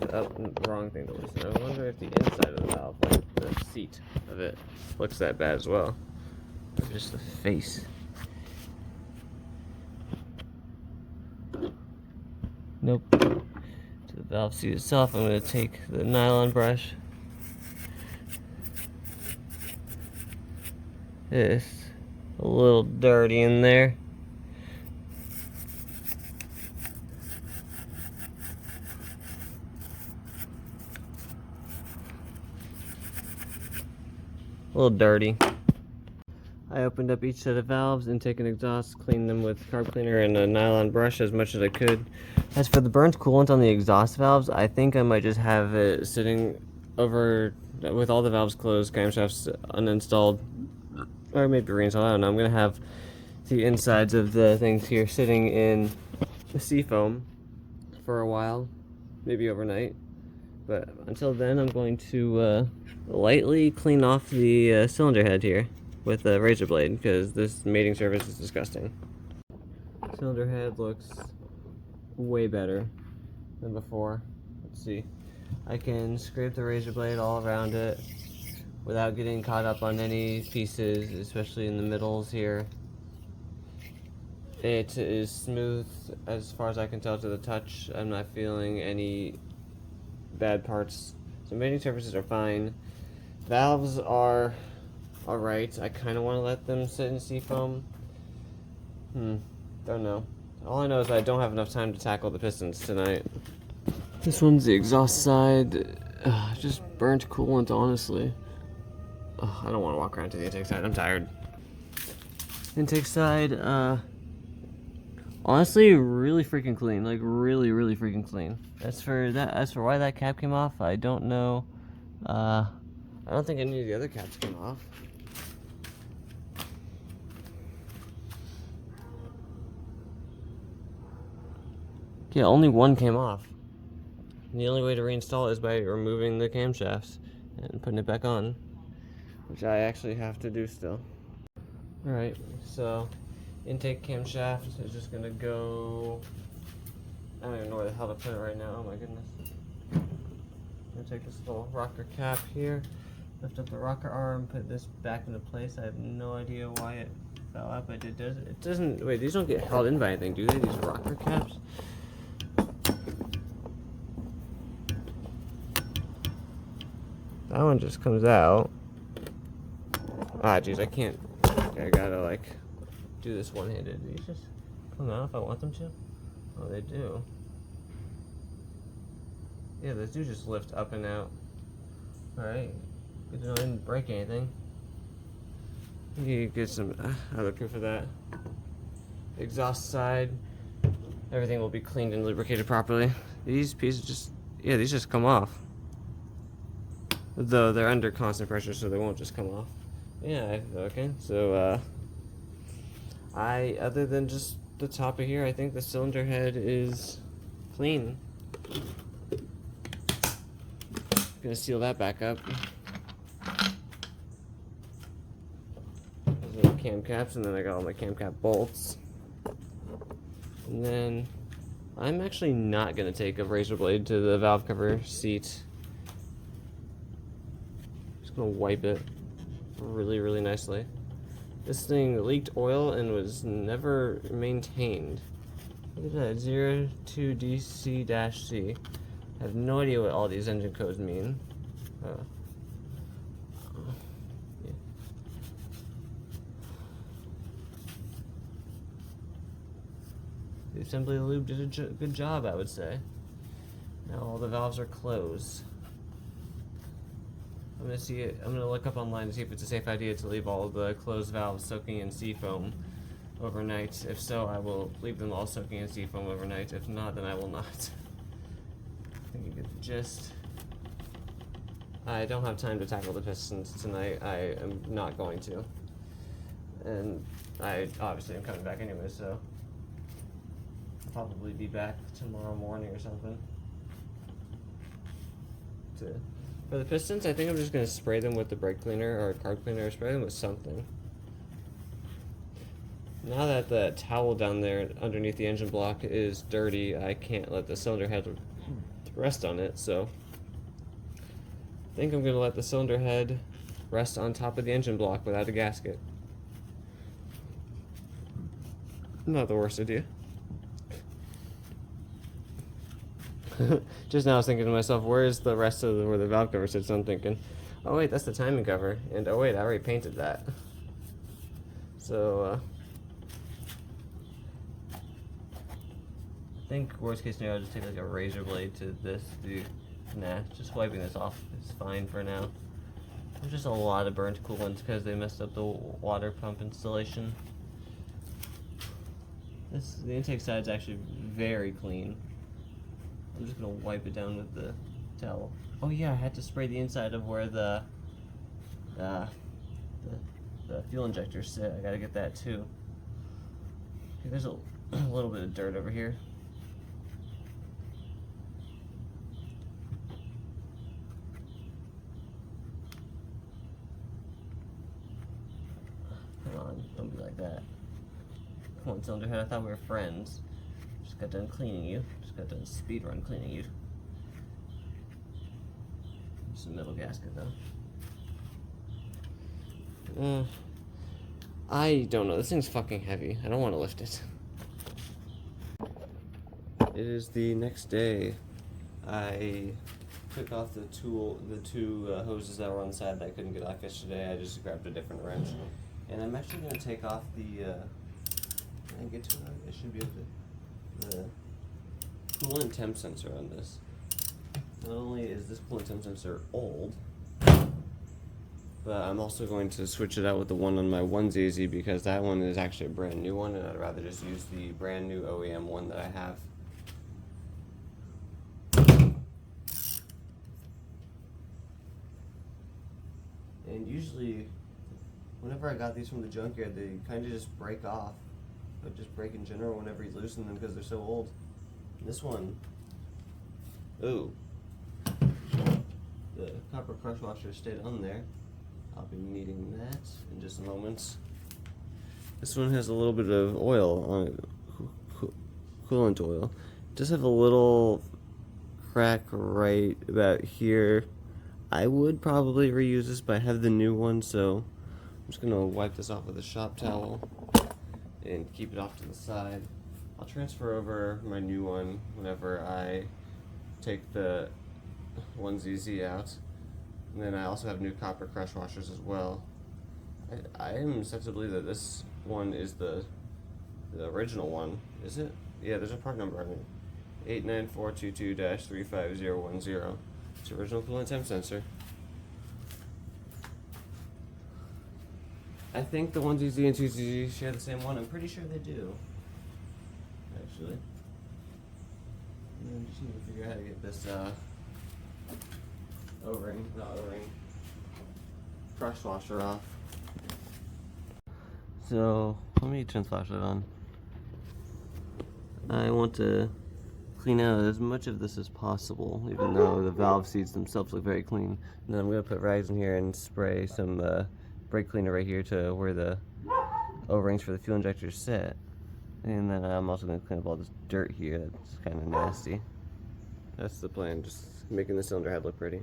wrong thing to loosen. I wonder if the inside of the valve, like the seat of it, looks that bad as well. Or just the face. Nope. To the valve seat itself, I'm going to take the nylon brush. It's a little dirty in there. A little dirty. I opened up each set of valves, intake and exhaust, cleaned them with carb cleaner and a nylon brush as much as I could. As for the burnt coolant on the exhaust valves, I think I might just have it sitting over with all the valves closed, camshafts uninstalled, or maybe reinstalled. I don't know. I'm gonna have the insides of the things here sitting in the seafoam for a while, maybe overnight. But until then, I'm going to lightly clean off the cylinder head here with a razor blade, because this mating surface is disgusting. Cylinder head looks way better than before. Let's see. I can scrape the razor blade all around it without getting caught up on any pieces, especially in the middles here. It is smooth as far as I can tell to the touch. I'm not feeling any bad parts. So mating surfaces are fine. Valves are alright. I kind of want to let them sit in seafoam. Don't know. All I know is I don't have enough time to tackle the Pistons tonight. This one's the exhaust side. Just burnt coolant, honestly. I don't want to walk around to the intake side. I'm tired. Intake side, honestly, really freaking clean. Like, really, really freaking clean. As for why that cap came off, I don't know. I don't think any of the other caps came off. Yeah, only one came off. And the only way to reinstall it is by removing the camshafts and putting it back on, which I actually have to do still. Alright, so intake camshaft is just gonna go. I don't even know where the hell to put it right now. Oh my goodness. I'm gonna take this little rocker cap here, lift up the rocker arm, put this back into place. I have no idea why it fell out, but it does. It doesn't. Wait, these don't get held in by anything, do they? These rocker caps? That one just comes out. Ah, jeez, I can't. I gotta, like, do this one-handed. These just come out if I want them to? Oh, they do. Yeah, those do just lift up and out. Alright. Good to know I didn't break anything. You get some other proof of that. Exhaust side. Everything will be cleaned and lubricated properly. These pieces just, yeah, these just come off. Though they're under constant pressure, so they won't just come off. Yeah, okay. So, other than just the top of here, I think the cylinder head is clean. Gonna seal that back up. Those are the cam caps, and then I got all my cam cap bolts. And then I'm actually not gonna take a razor blade to the valve cover seat. Just gonna wipe it really, really nicely. This thing leaked oil and was never maintained. Look at that, 02DC-C. I have no idea what all these engine codes mean. Yeah. The assembly lube did a good job, I would say. Now all the valves are closed. I'm gonna look up online to see if it's a safe idea to leave all of the closed valves soaking in seafoam overnight. If so, I will leave them all soaking in seafoam overnight. If not, then I will not. I think you get the gist. I don't have time to tackle the Pistons tonight. I am not going to. And I obviously am coming back anyway, so I'll probably be back tomorrow morning or something. For the Pistons, I think I'm just going to spray them with the brake cleaner or carb cleaner, or spray them with something. Now that the towel down there underneath the engine block is dirty, I can't let the cylinder head rest on it, so I think I'm going to let the cylinder head rest on top of the engine block without a gasket. Not the worst idea. Just now I was thinking to myself, where's the rest of where the valve cover sits? I'm thinking, oh wait, that's the timing cover, and oh wait, I already painted that. So, I think worst case scenario, I'll just take like a razor blade to this. Nah, just wiping this off is fine for now. There's just a lot of burnt coolant because they messed up the water pump installation. The intake side is actually very clean. I'm just gonna wipe it down with the towel. Oh yeah, I had to spray the inside of where the fuel injectors sit. I gotta get that too. Okay, there's a little bit of dirt over here. come on, don't be like that. Come on, cylinder head, I thought we were friends. Just got done cleaning you. Just got done speedrun cleaning you. It's a metal gasket though. I don't know, this thing's fucking heavy. I don't want to lift it. It is the next day. I took off the two hoses that were on the side that I couldn't get off yesterday. I just grabbed a different wrench. And I'm actually going to take off the, can I get to it? I should be able to, the coolant temp sensor on this. Not only is this coolant temp sensor old, but I'm also going to switch it out with the one on my onesie because that one is actually a brand new one, and I'd rather just use the brand new OEM one that I have. And usually, whenever I got these from the junkyard, they kind of just break off. Like just break in general whenever you loosen them because they're so old. This one, ooh, the copper crush washer stayed on there. I'll be needing that in just a moment. This one has a little bit of oil on it, coolant oil. It does have a little crack right about here. I would probably reuse this, but I have the new one, so I'm just gonna wipe this off with a shop towel and keep it off to the side. I'll transfer over my new one whenever I take the onesie out. And then I also have new copper crush washers as well. I am set to believe that this one is the original one. Is it? Yeah, there's a part number on it. 89422-35010. It's original coolant temp sensor. I think the 1ZZ and 2ZZ share the same one. I'm pretty sure they do. Actually. And then just need to figure out how to get this O-ring, not O-ring, crush washer off. So, let me turn the flashlight on. I want to clean out as much of this as possible, even though the valve seats themselves look very clean. And then I'm going to put rags in here and spray some brake cleaner right here to where the O-rings for the fuel injectors sit. And then I'm also going to clean up all this dirt here that's kind of nasty. That's the plan, just making the cylinder head look pretty.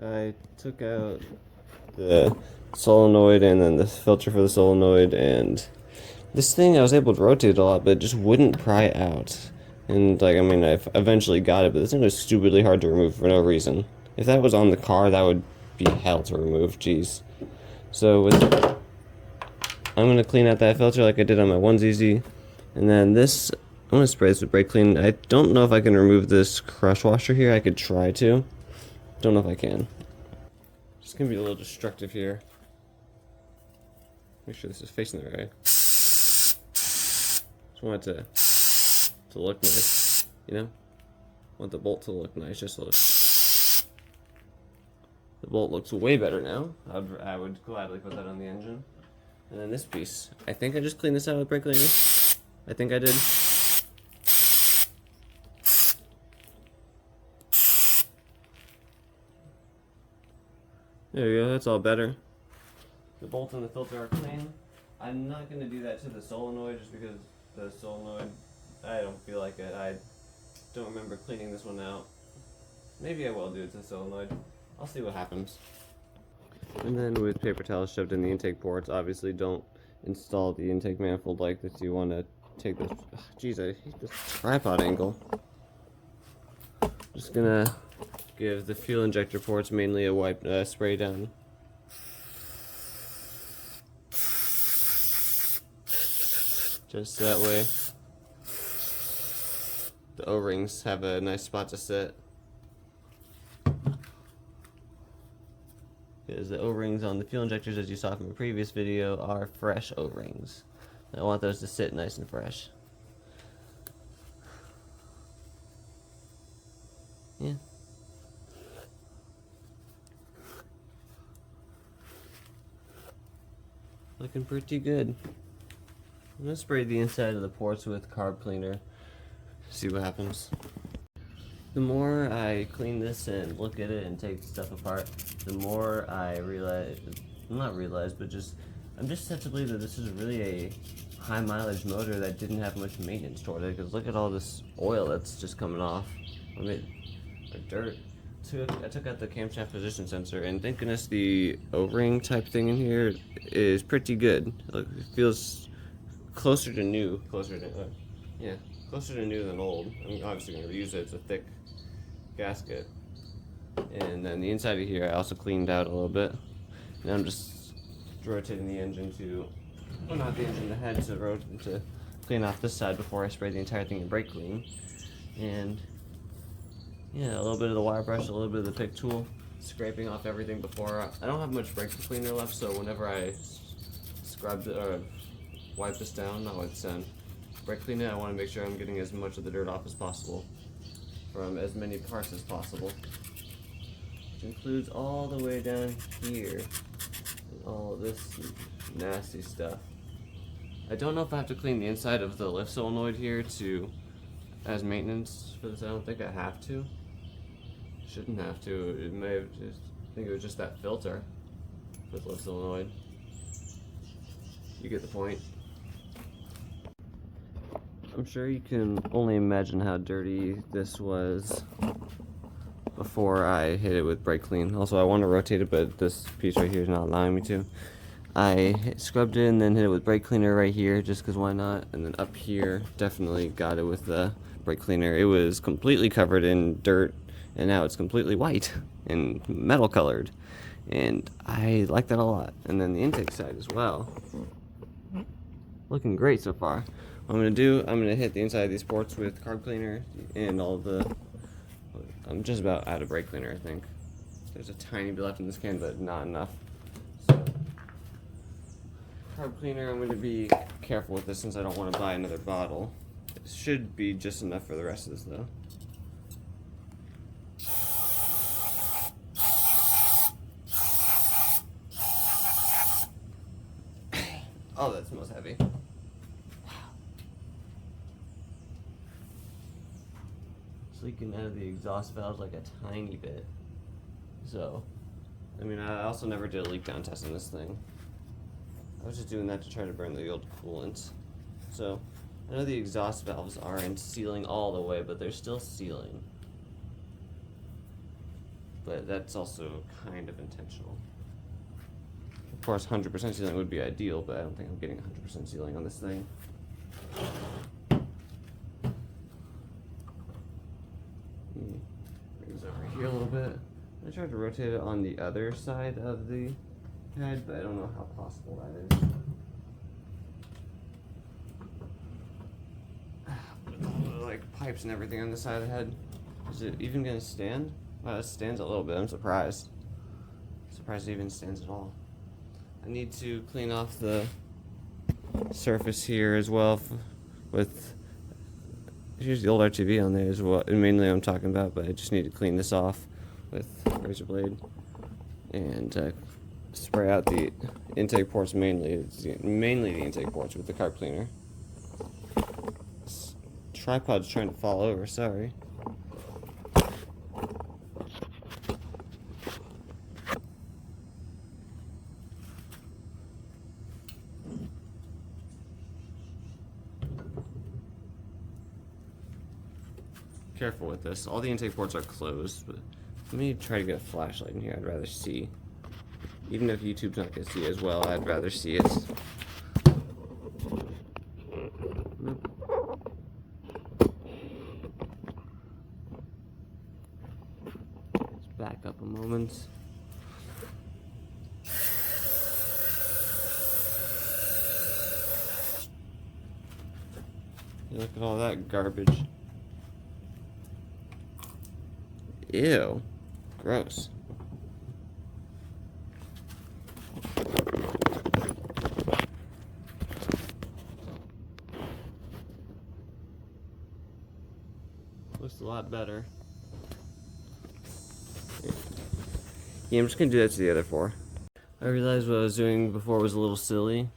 I took out the solenoid and then the filter for the solenoid, and this thing I was able to rotate it a lot, but it just wouldn't pry out. And like, I mean, I eventually got it, but this thing was stupidly hard to remove for no reason. If that was on the car, that would be hell to remove, jeez. So I'm going to clean out that filter like I did on my onesie, and then this, I'm going to spray this with brake clean. I don't know if I can remove this crush washer here. I could try to. Don't know if I can. Just going to be a little destructive here. Make sure this is facing the right way. Just want it to look nice, you know? Want the bolt to look nice, just look. The bolt looks way better now. I would gladly put that on the engine. And then this piece, I think I just cleaned this out with brake cleaner. I think I did. There we go, that's all better. The bolt and the filter are clean. I'm not going to do that to the solenoid just because the solenoid, I don't feel like it. I don't remember cleaning this one out. Maybe I will do it to the solenoid. I'll see what happens. And then with paper towels shoved in the intake ports, obviously don't install the intake manifold like this. You want to take this, jeez, I hate this tripod angle. Just gonna give the fuel injector ports mainly a wipe, spray down. Just that way the O-rings have a nice spot to sit. Because the O-rings on the fuel injectors, as you saw from a previous video, are fresh O-rings. I want those to sit nice and fresh. Yeah. Looking pretty good. I'm gonna spray the inside of the ports with carb cleaner. See what happens. The more I clean this and look at it and take stuff apart, the more I realize, not realize, but just I'm just set to believe that this is really a high mileage motor that didn't have much maintenance toward it, because look at all this oil that's just coming off. I mean, or dirt. I took out the camshaft position sensor, and thank goodness the O-ring type thing in here is pretty good. It feels closer to new, closer to new than old. I'm obviously going to reuse it. It's a thick gasket. And then the inside of here I also cleaned out a little bit. Now I'm just rotating the engine to, well, not the engine, the head to clean off this side before I spray the entire thing in brake clean. And yeah, a little bit of the wire brush, a little bit of the pick tool, scraping off everything before. I don't have much brake cleaner left, so whenever I scrub it or wipe this down, not wipe this down, brake clean it, I want to make sure I'm getting as much of the dirt off as possible from as many parts as possible, which includes all the way down here and all of this nasty stuff. I don't know if I have to clean the inside of the lift solenoid here as maintenance for this. I don't think I have to. Shouldn't have to. It may have just, I think it was just that filter for the lift solenoid. You get the point. I'm sure you can only imagine how dirty this was before I hit it with brake clean. Also, I want to rotate it, but this piece right here is not allowing me to. I scrubbed it and then hit it with brake cleaner right here, just because why not? And then up here, definitely got it with the brake cleaner. It was completely covered in dirt, and now it's completely white and metal colored. And I like that a lot. And then the intake side as well. Looking great so far. What I'm going to do, I'm going to hit the inside of these ports with carb cleaner and all the... I'm just about out of brake cleaner, I think. There's a tiny bit left in this can, but not enough. So, carb cleaner, I'm going to be careful with this since I don't want to buy another bottle. It should be just enough for the rest of this, though. Oh, that smells heavy. It's leaking out of the exhaust valve like a tiny bit. So, I mean, I also never did a leak down test on this thing. I was just doing that to try to burn the old coolant. So, I know the exhaust valves aren't sealing all the way, but they're still sealing. But that's also kind of intentional. Of course, 100% sealing would be ideal, but I don't think I'm getting 100% sealing on this thing. Bring this over here a little bit. I tried to rotate it on the other side of the head, but I don't know how possible that is. With all the like pipes and everything on the side of the head, is it even gonna stand? Well, it stands a little bit. I'm surprised. Surprised it even stands at all. I need to clean off the surface here as well with, here's the old RTV on there as well, mainly I'm talking about, but I just need to clean this off with a razor blade and spray out the intake ports mainly the intake ports with the carb cleaner. This tripod's trying to fall over, sorry. Careful with this. All the intake ports are closed, but let me try to get a flashlight in here. I'd rather see. Even if YouTube's not going to see as well, I'd rather see it. Let's back up a moment. Look at all that garbage. Ew. Gross. Looks a lot better. Yeah, I'm just gonna do that to the other four. I realized what I was doing before was a little silly,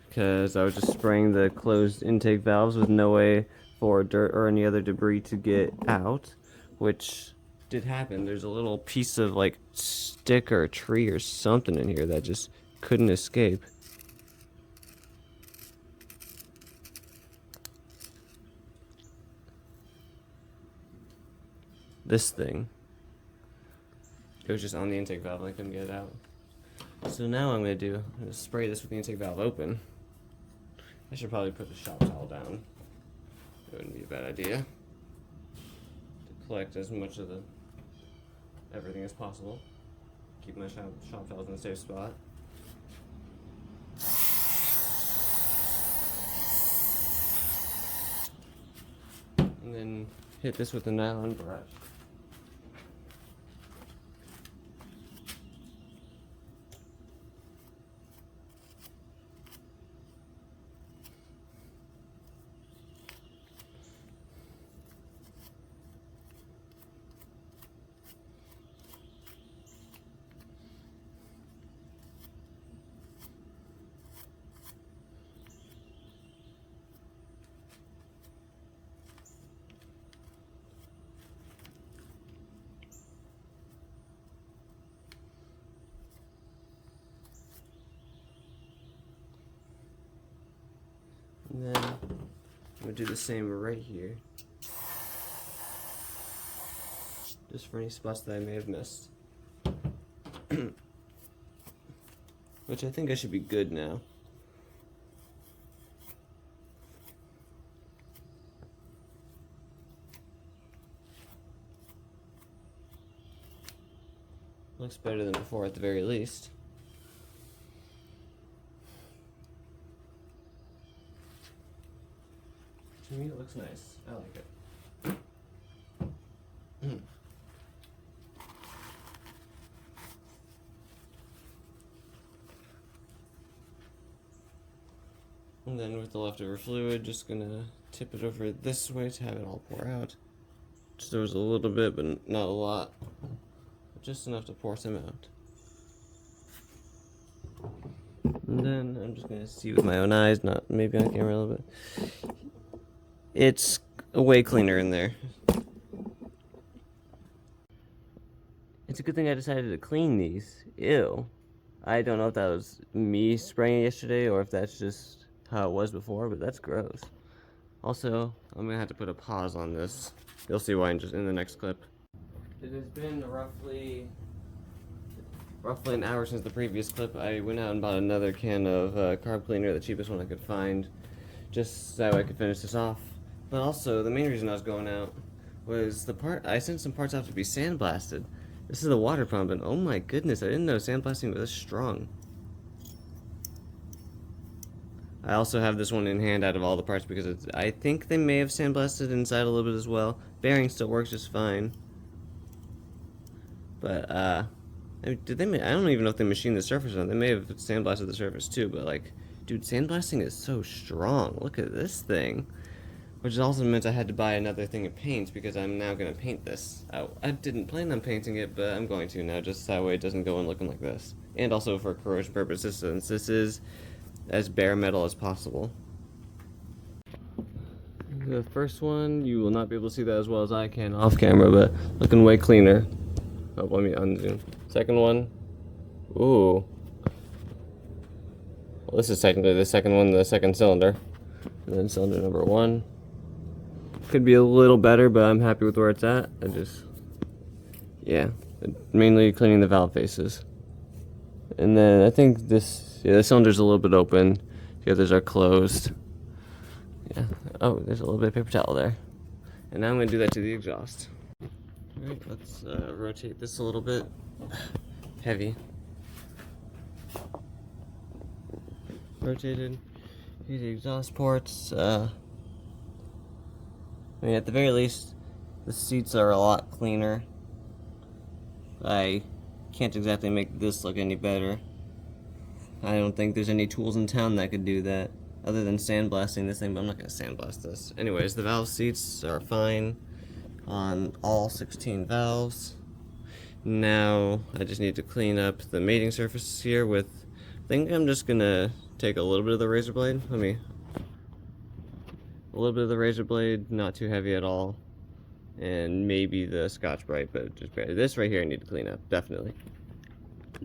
because I was just spraying the closed intake valves with no way for dirt or any other debris to get out, which did happen. There's a little piece of like stick or tree or something in here that just couldn't escape. this thing. It was just on the intake valve and I couldn't get it out. So now I'm gonna spray this with the intake valve open. I should probably put the shop towel down. It wouldn't be a bad idea. To collect as much of everything as possible. Keep my shop towels in a safe spot. And then hit this with a nylon brush. And then I'm going to do the same right here. Just for any spots that I may have missed. Which I think I should be good now. Looks better than before at the very least. To me, it looks nice. I like it. And then with the leftover fluid, just gonna tip it over this way to have it all pour out. Just there was a little bit, but not a lot. Just enough to pour some out. And then I'm just gonna see with my own eyes, not maybe on camera a little bit. It's way cleaner in there. It's a good thing I decided to clean these. Ew. I don't know if that was me spraying it yesterday or if that's just how it was before, but that's gross. Also, I'm gonna have to put a pause on this. You'll see why in the next clip. It has been roughly an hour since the previous clip. I went out and bought another can of carb cleaner, the cheapest one I could find, just so I could finish this off. But also, the main reason I was going out was I sent some parts off to be sandblasted. This is the water pump, and oh my goodness, I didn't know sandblasting was this strong. I also have this one in hand out of all the parts because I think they may have sandblasted inside a little bit as well. Bearing still works just fine. But, I don't even know if they machined the surface or not. They may have sandblasted the surface too, but like, dude, sandblasting is so strong. Look at this thing. Which also meant I had to buy another thing of paint because I'm now going to paint this. I didn't plan on painting it, but I'm going to now, just that way it doesn't go in looking like this. And also for corrosion purposes, since this is as bare metal as possible. The first one, you will not be able to see that as well as I can off camera, but looking way cleaner. Oh, let me unzoom. Second one, ooh. Well, this is technically the second one, the second cylinder. And then cylinder number 1. Could be a little better, but I'm happy with where it's at. Yeah, mainly cleaning the valve faces. And then I think the cylinder's a little bit open. The others are closed. Yeah. Oh, there's a little bit of paper towel there. And now I'm going to do that to the exhaust. Alright, let's rotate this a little bit. Heavy. Rotated. Here's the exhaust ports. I mean, at the very least, the seats are a lot cleaner. I can't exactly make this look any better. I don't think there's any tools in town that could do that, other than sandblasting this thing, but I'm not going to sandblast this. Anyways, the valve seats are fine on all 16 valves. Now, I just need to clean up the mating surface here with, I think I'm just going to take a little bit of the razor blade. A little bit of the razor blade, not too heavy at all, and maybe the Scotch-Brite, but just barely. This right here I need to clean up, definitely.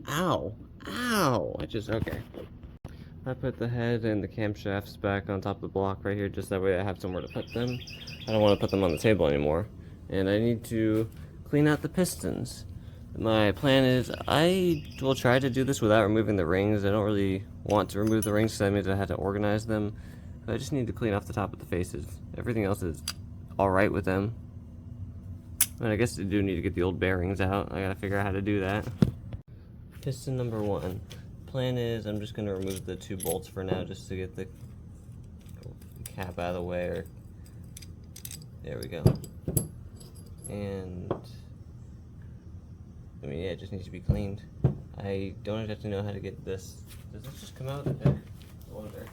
Ow! Ow! Okay. I put the head and the camshafts back on top of the block right here, just that way I have somewhere to put them. I don't want to put them on the table anymore. And I need to clean out the pistons. My plan is I will try to do this without removing the rings. I don't really want to remove the rings because that means I had to organize them. But I just need to clean off the top of the faces. Everything else is alright with them. And I guess I do need to get the old bearings out. I gotta figure out how to do that. Piston number 1. Plan is I'm just gonna remove the 2 bolts for now just to get the cap out of the way. Or there we go. And I mean, yeah, it just needs to be cleaned. I don't exactly know how to get this. Does this just come out with the pick? I wonder.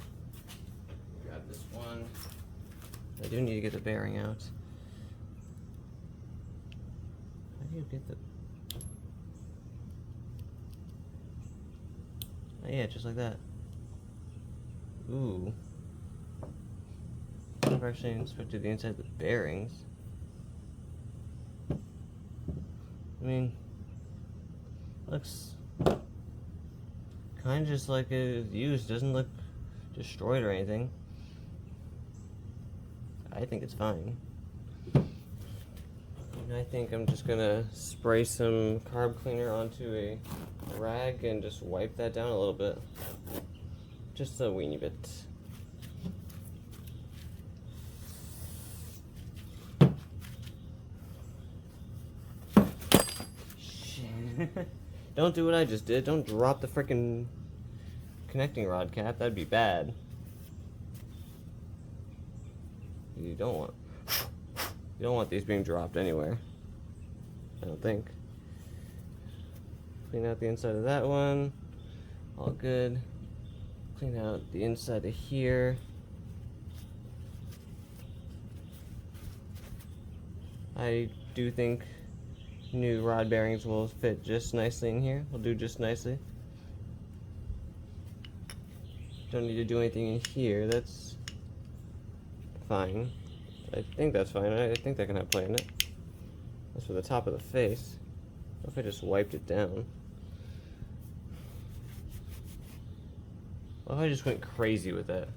Grab this one. I do need to get the bearing out. How do you get the... Oh yeah, just like that. Ooh. I've actually inspected the inside of the bearings. I mean, looks kind of just like it's used. Doesn't look destroyed or anything. I think it's fine. And I think I'm just gonna spray some carb cleaner onto a rag and just wipe that down a little bit. Just a weeny bit. Don't do what I just did. Don't drop the frickin' connecting rod cap. That'd be bad. You don't want these being dropped anywhere. I don't think. Clean out the inside of that one. All good. Clean out the inside of here. I do think new rod bearings will fit just nicely in here. Will do just nicely. Don't need to do anything in here. That's fine. I think that's fine. I think that can have play in it. That's for the top of the face. What if I just wiped it down? What if I just went crazy with that?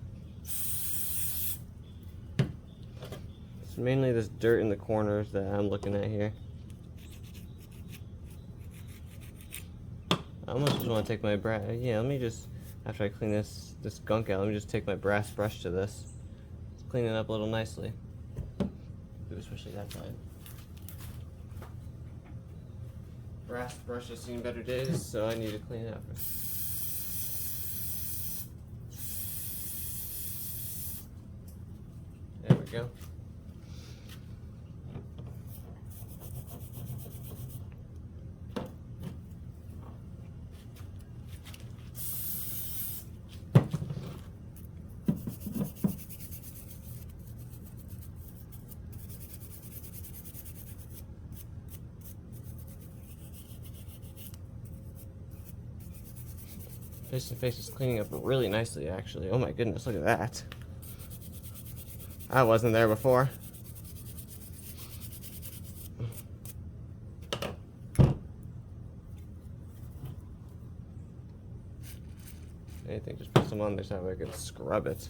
It's mainly this dirt in the corners that I'm looking at here. I almost just want to take my brass. Yeah, let me just, after I clean this gunk out, let me just take my brass brush to this. Let's clean it up a little nicely. Ooh, especially that side. Brass brush has seen better days, so I need to clean it up. There we go. Piston face is cleaning up really nicely, actually. Oh my goodness, look at that. I wasn't there before. Anything, just put some on there so I can scrub it.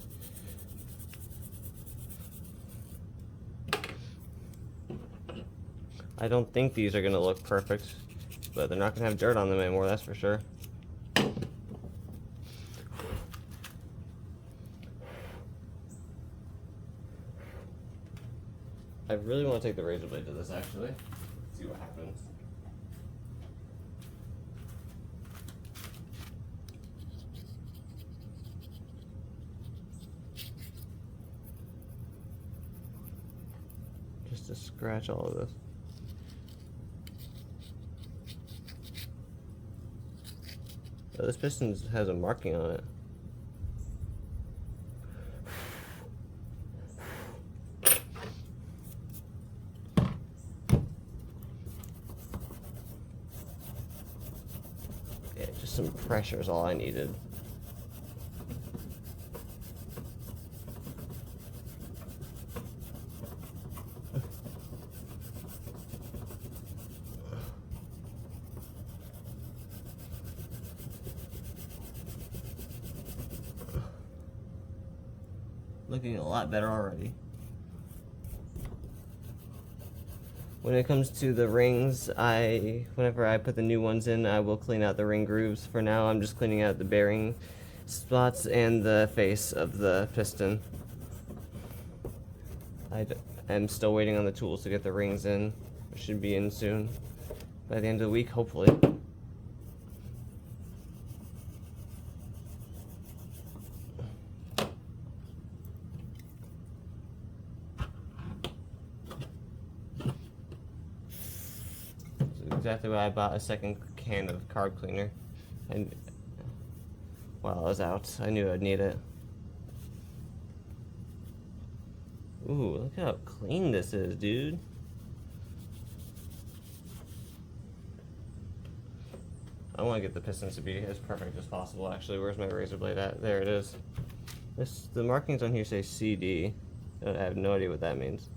I don't think these are gonna look perfect, but they're not gonna have dirt on them anymore, that's for sure. I really want to take the razor blade to this, actually. See what happens. Just to scratch all of this. Oh, this piston has a marking on it. Yeah, just some pressure is all I needed. Looking a lot better already. When it comes to the rings, whenever I put the new ones in, I will clean out the ring grooves. For now, I'm just cleaning out the bearing spots and the face of the piston. I'm still waiting on the tools to get the rings in. It should be in soon. By the end of the week, hopefully. Exactly why I bought a second can of carb cleaner. And while I was out, I knew I'd need it. Ooh, look how clean this is, dude. I want to get the pistons to be as perfect as possible, actually. Where's my razor blade at? There it is. The markings on here say CD. I have no idea what that means.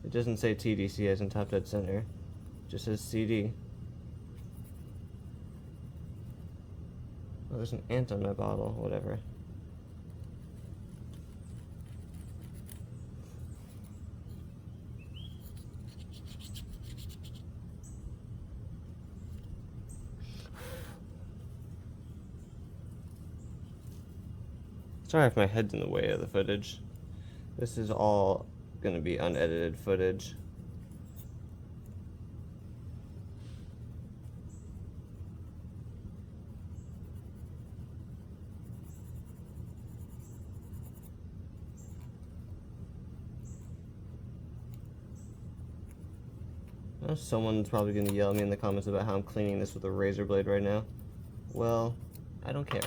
It doesn't say TDC as in top dead center. It just says CD. Oh, there's an ant on my bottle, whatever. Sorry if my head's in the way of the footage. This is all gonna be unedited footage. Someone's probably gonna yell at me in the comments about how I'm cleaning this with a razor blade right now. Well, I don't care.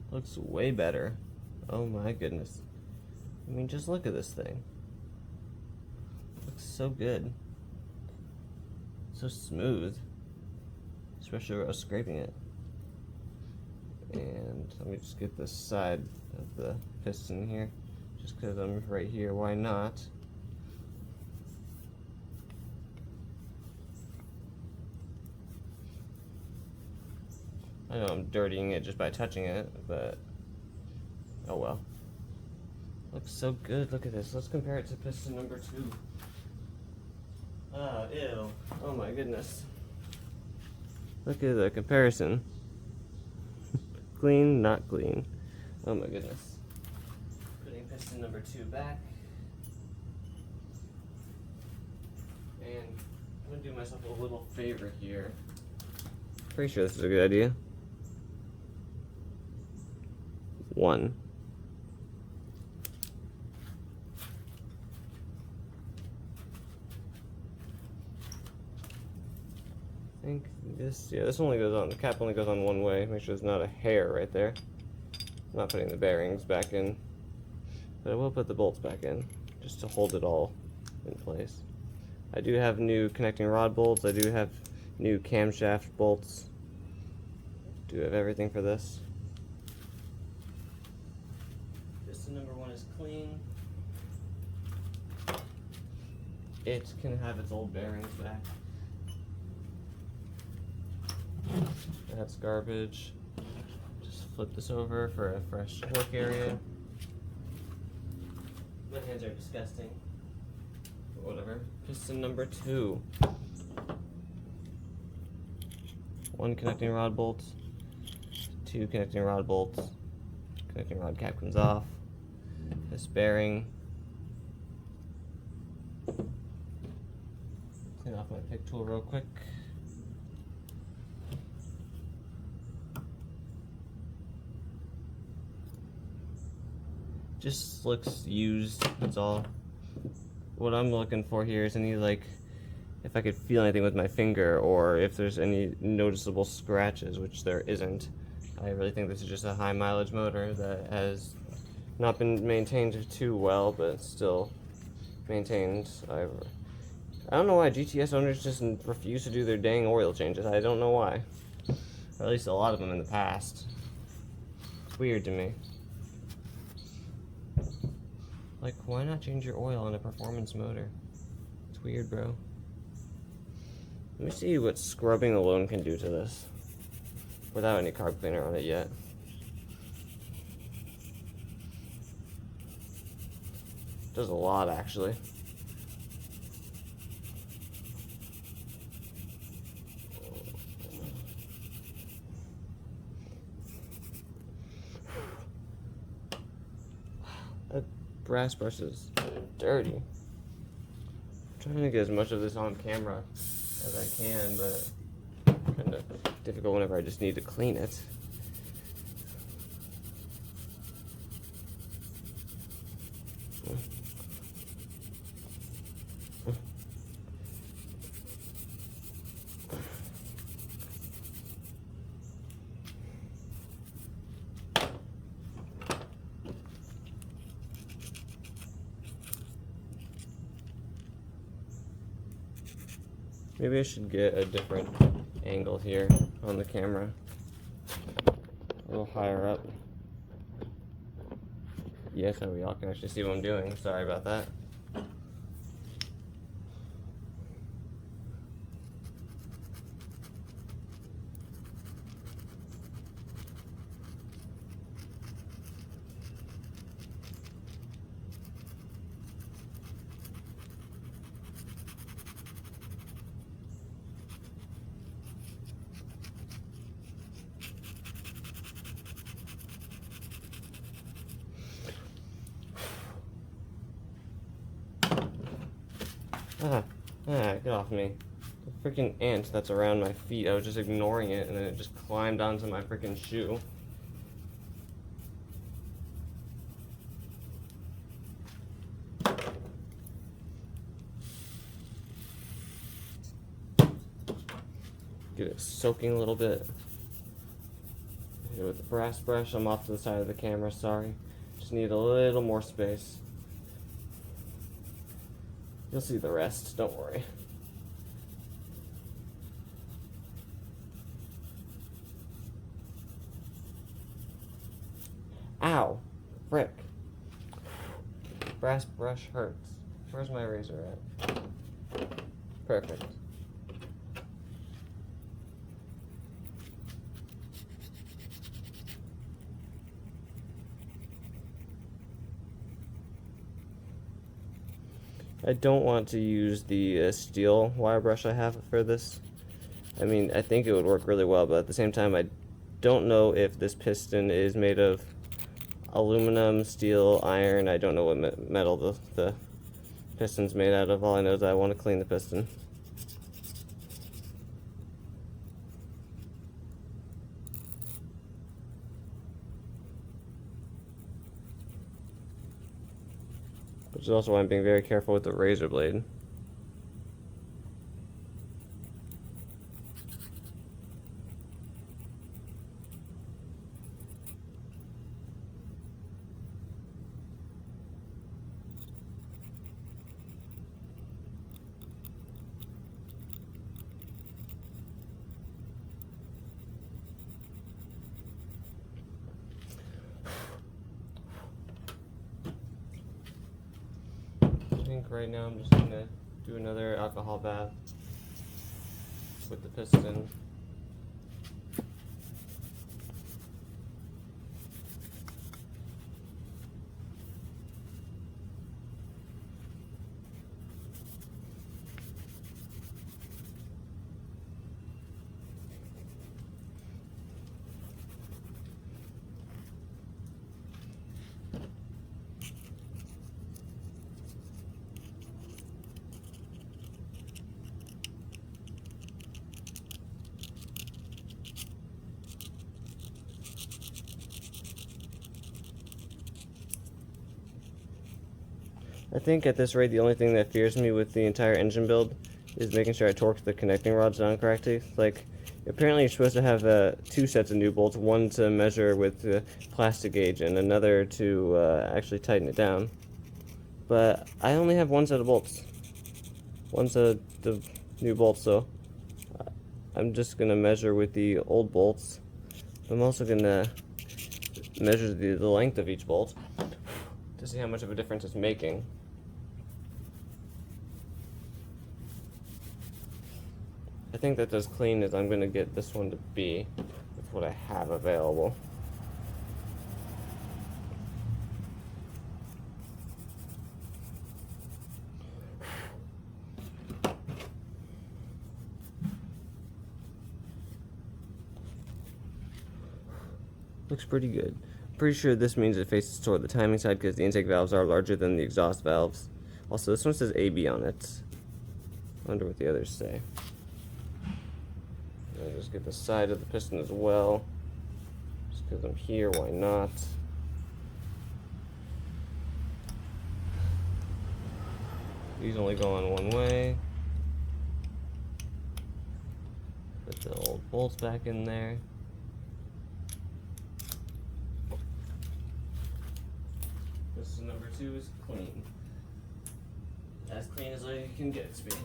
Looks way better. Oh my goodness. I mean, just look at this thing. Looks so good. So smooth. Especially where I was scraping it. And let me just get this side of the piston here. Just because I'm right here, why not? I know I'm dirtying it just by touching it, but oh well. Looks so good. Look at this. Let's compare it to piston number 2. Oh, ew. Oh my goodness. Look at the comparison. Clean, not clean. Oh my goodness. Putting piston number 2 back. And I'm gonna do myself a little favor here. Pretty sure this is a good idea. 1. I think this only goes on, the cap only goes on one way. Make sure there's not a hair right there. I'm not putting the bearings back in, but I will put the bolts back in, just to hold it all in place. I do have new connecting rod bolts, I do have new camshaft bolts. Do have everything for this. Piston number 1 is clean. It can have its old bearings back. That's garbage. Just flip this over for a fresh work area. My hands are disgusting. But whatever. Piston number 2. 1 connecting rod bolt. 2 connecting rod bolts. Connecting rod cap comes off. This bearing. Clean off my pick tool real quick. Just looks used, that's all. What I'm looking for here is any, like, if I could feel anything with my finger, or if there's any noticeable scratches, which there isn't. I really think this is just a high mileage motor that has not been maintained too well, but still maintained. I don't know why GTS owners just refuse to do their dang oil changes. I don't know why. Or at least a lot of them in the past. It's weird to me. Like, why not change your oil on a performance motor? It's weird, bro. Let me see what scrubbing alone can do to this without any carb cleaner on it yet. Does a lot, actually. That brass brush is dirty. I'm trying to get as much of this on camera as I can, but kind of difficult whenever I just need to clean it. Maybe I should get a different angle here on the camera. A little higher up. Yeah, so y'all can actually see what I'm doing. Sorry about that. Get off me. The freaking ant that's around my feet, I was just ignoring it and then it just climbed onto my freaking shoe. Get it soaking a little bit. Here with the brass brush, I'm off to the side of the camera, sorry. Just need a little more space. You'll see the rest, don't worry. Ow! Frick. Brass brush hurts. Where's my razor at? Perfect. I don't want to use the steel wire brush I have for this. I mean, I think it would work really well, but at the same time, I don't know if this piston is made of aluminum, steel, iron. I don't know what metal the piston's made out of. All I know is that I want to clean the piston. Which is also why I'm being very careful with the razor blade. I think right now I'm just going to do another alcohol bath with the piston. I think at this rate the only thing that fears me with the entire engine build is making sure I torque the connecting rods down correctly. Like, apparently you're supposed to have 2 sets of new bolts, one to measure with the plastic gauge and another to actually tighten it down. but I only have one set of bolts. One set of the new bolts, so I'm just gonna measure with the old bolts. I'm also gonna measure the length of each bolt to see how much of a difference it's making. I think that's as clean as I'm gonna get this one to be with what I have available. Looks pretty good. Pretty sure this means it faces toward the timing side because the intake valves are larger than the exhaust valves. Also, this one says AB on it. I wonder what the others say. I'll just get the side of the piston as well. Just because I'm here, why not? These only go on one way. Put the old bolts back in there. Piston number 2 is clean. As clean as you can get it to be.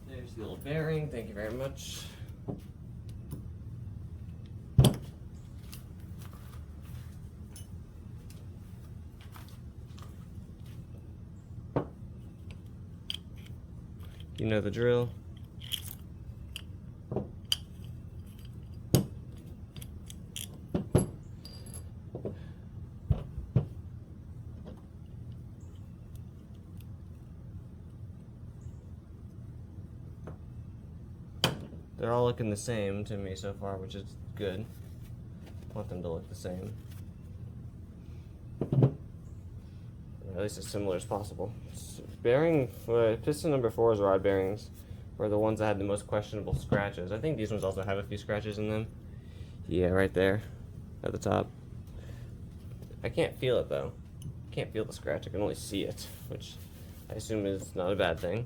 There's the old bearing, thank you very much. You know the drill. They're all looking the same to me so far, which is good. I want them to look the same. Or at least as similar as possible. Bearing, piston number 4's rod bearings were the ones that had the most questionable scratches. I think these ones also have a few scratches in them. Yeah, right there at the top. I can't feel it though. I can't feel the scratch, I can only see it, which I assume is not a bad thing.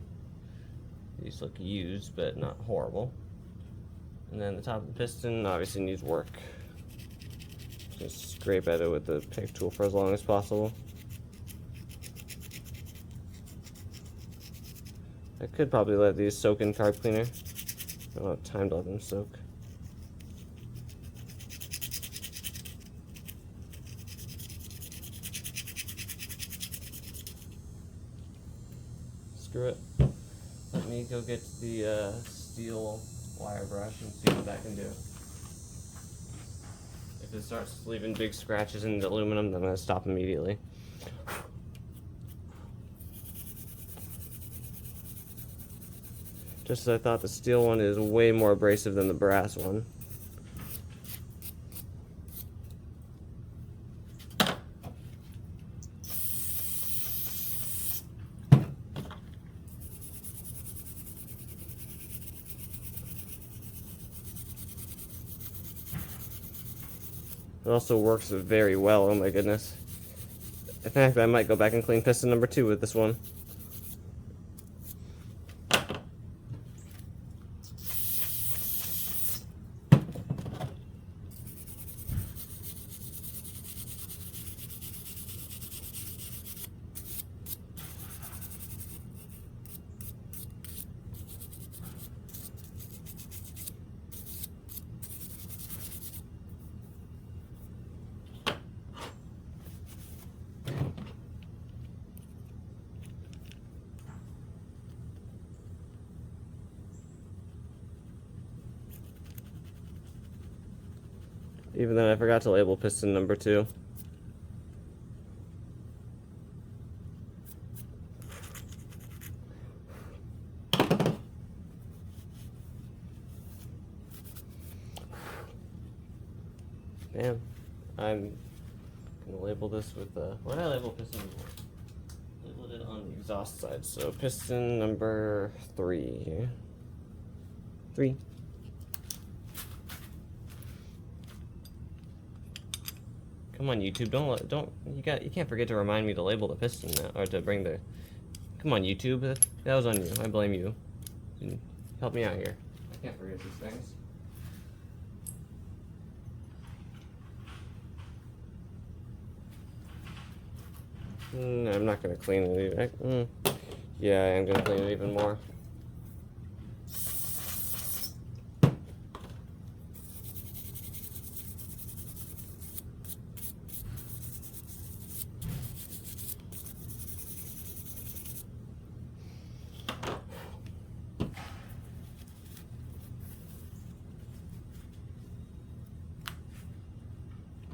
These look used, but not horrible. And then the top of the piston obviously needs work. Just scrape at it with the pick tool for as long as possible. I could probably let these soak in carb cleaner. I don't have time to let them soak. Screw it. Let me go get the steel wire brush and see what that can do. If it starts leaving big scratches in the aluminum, then I'm going to stop immediately. Just as I thought, the steel one is way more abrasive than the brass one. It also works very well, oh my goodness. In fact, I might go back and clean piston number 2 with this one. Even though I forgot to label piston number 2. Damn. I'm gonna label this with where did I label piston before? Labeled it on the exhaust side. So piston number 3 here. 3. Come on, YouTube, you can't forget to remind me to label the piston now, or to bring the. Come on, YouTube, that was on you. I blame you. Help me out here. I can't forget these things. I'm not gonna clean it. Yeah, I am gonna clean it even more.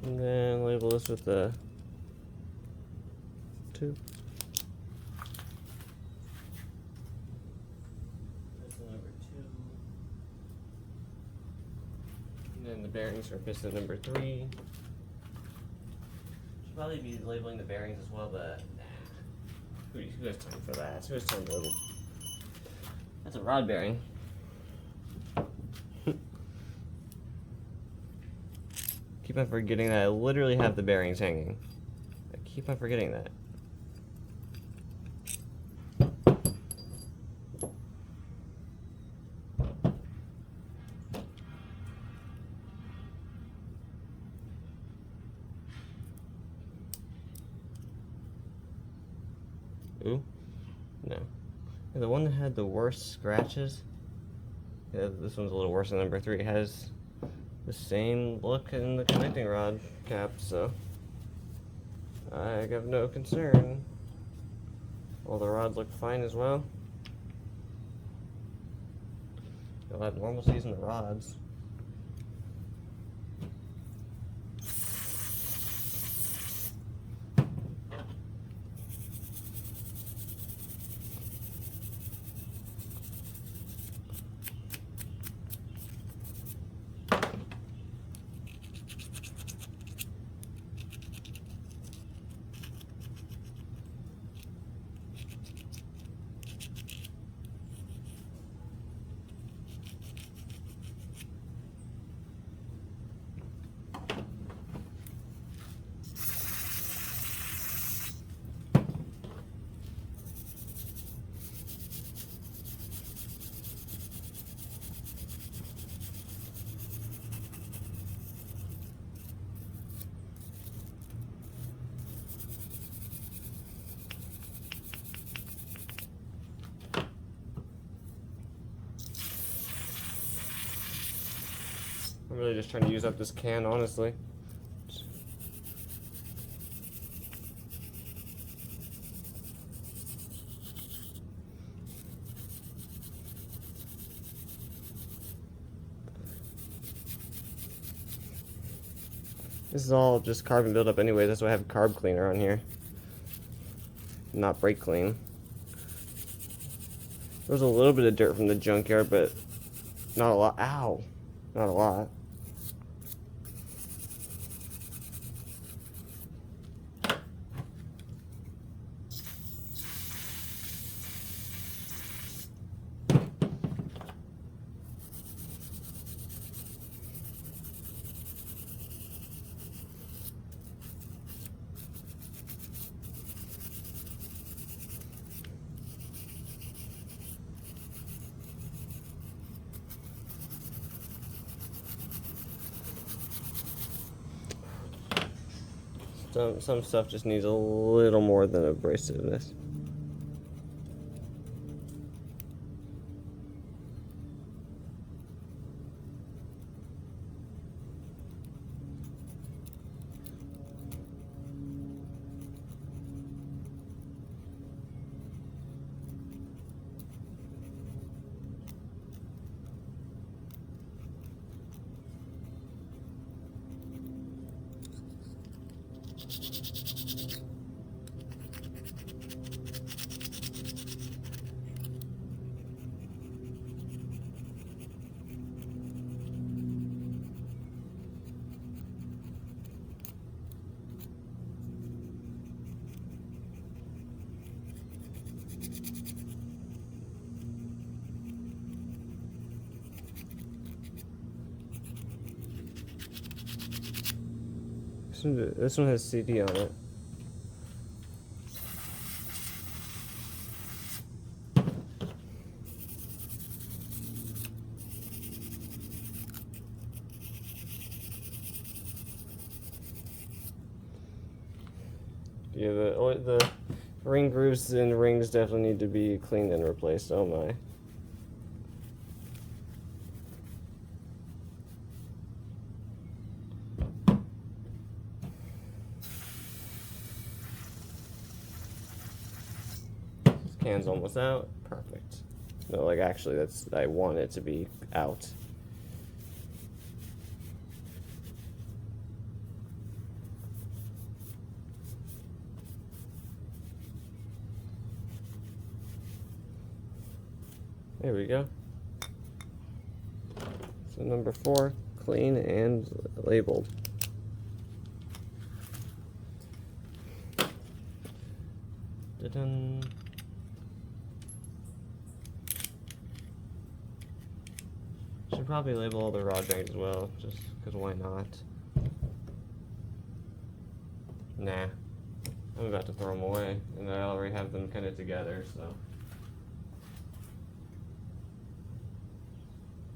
And then label this with the 2. Piston number 2. And then the bearings for piston number 3. Should probably be labeling the bearings as well, but nah. Who has time for that? Who has time to label? That's a rod bearing. Keep on forgetting that I literally have the bearings hanging. I keep on forgetting that. Ooh, no. And the one that had the worst scratches, yeah, this one's a little worse than number 3, has the same look in the connecting rod cap, so I have no concern. All the rods look fine as well. You'll have normalcies in the rods. I'm really just trying to use up this can, honestly. This is all just carbon buildup anyway, that's why I have carb cleaner on here. Not brake clean. There was a little bit of dirt from the junkyard, but not a lot. Ow! Not a lot. Some stuff just needs a little more than abrasiveness. This one has CD on it. Yeah, the ring grooves and rings definitely need to be cleaned and replaced. Oh my. This can's almost out. Perfect. No, like actually, I want it to be out. There we go. So number 4, clean and labeled. Da-dun. Should probably label all the rod bearings as well, just because why not? Nah. I'm about to throw them away, and I already have them kind of together, so.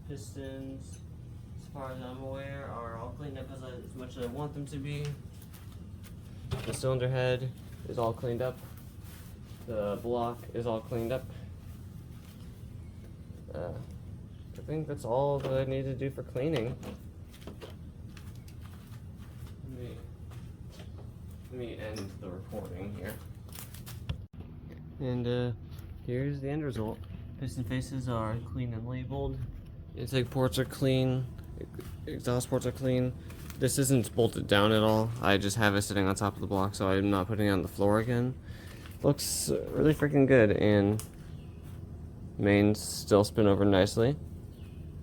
Pistons, as far as I'm aware, are all cleaned up as much as I want them to be. The cylinder head is all cleaned up. The block is all cleaned up. I think that's all that I need to do for cleaning. Let me end the recording here. And here's the end result. Piston faces are clean and labeled. Intake ports are clean. Exhaust ports are clean. This isn't bolted down at all. I just have it sitting on top of the block, so I'm not putting it on the floor again. Looks really freaking good, and mains still spin over nicely.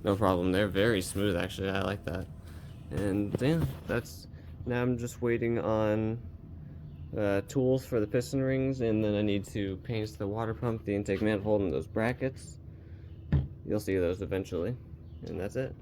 No problem. They're very smooth, actually. I like that. And yeah, now I'm just waiting on tools for the piston rings, and then I need to paint the water pump, the intake manifold, and those brackets. You'll see those eventually, and that's it.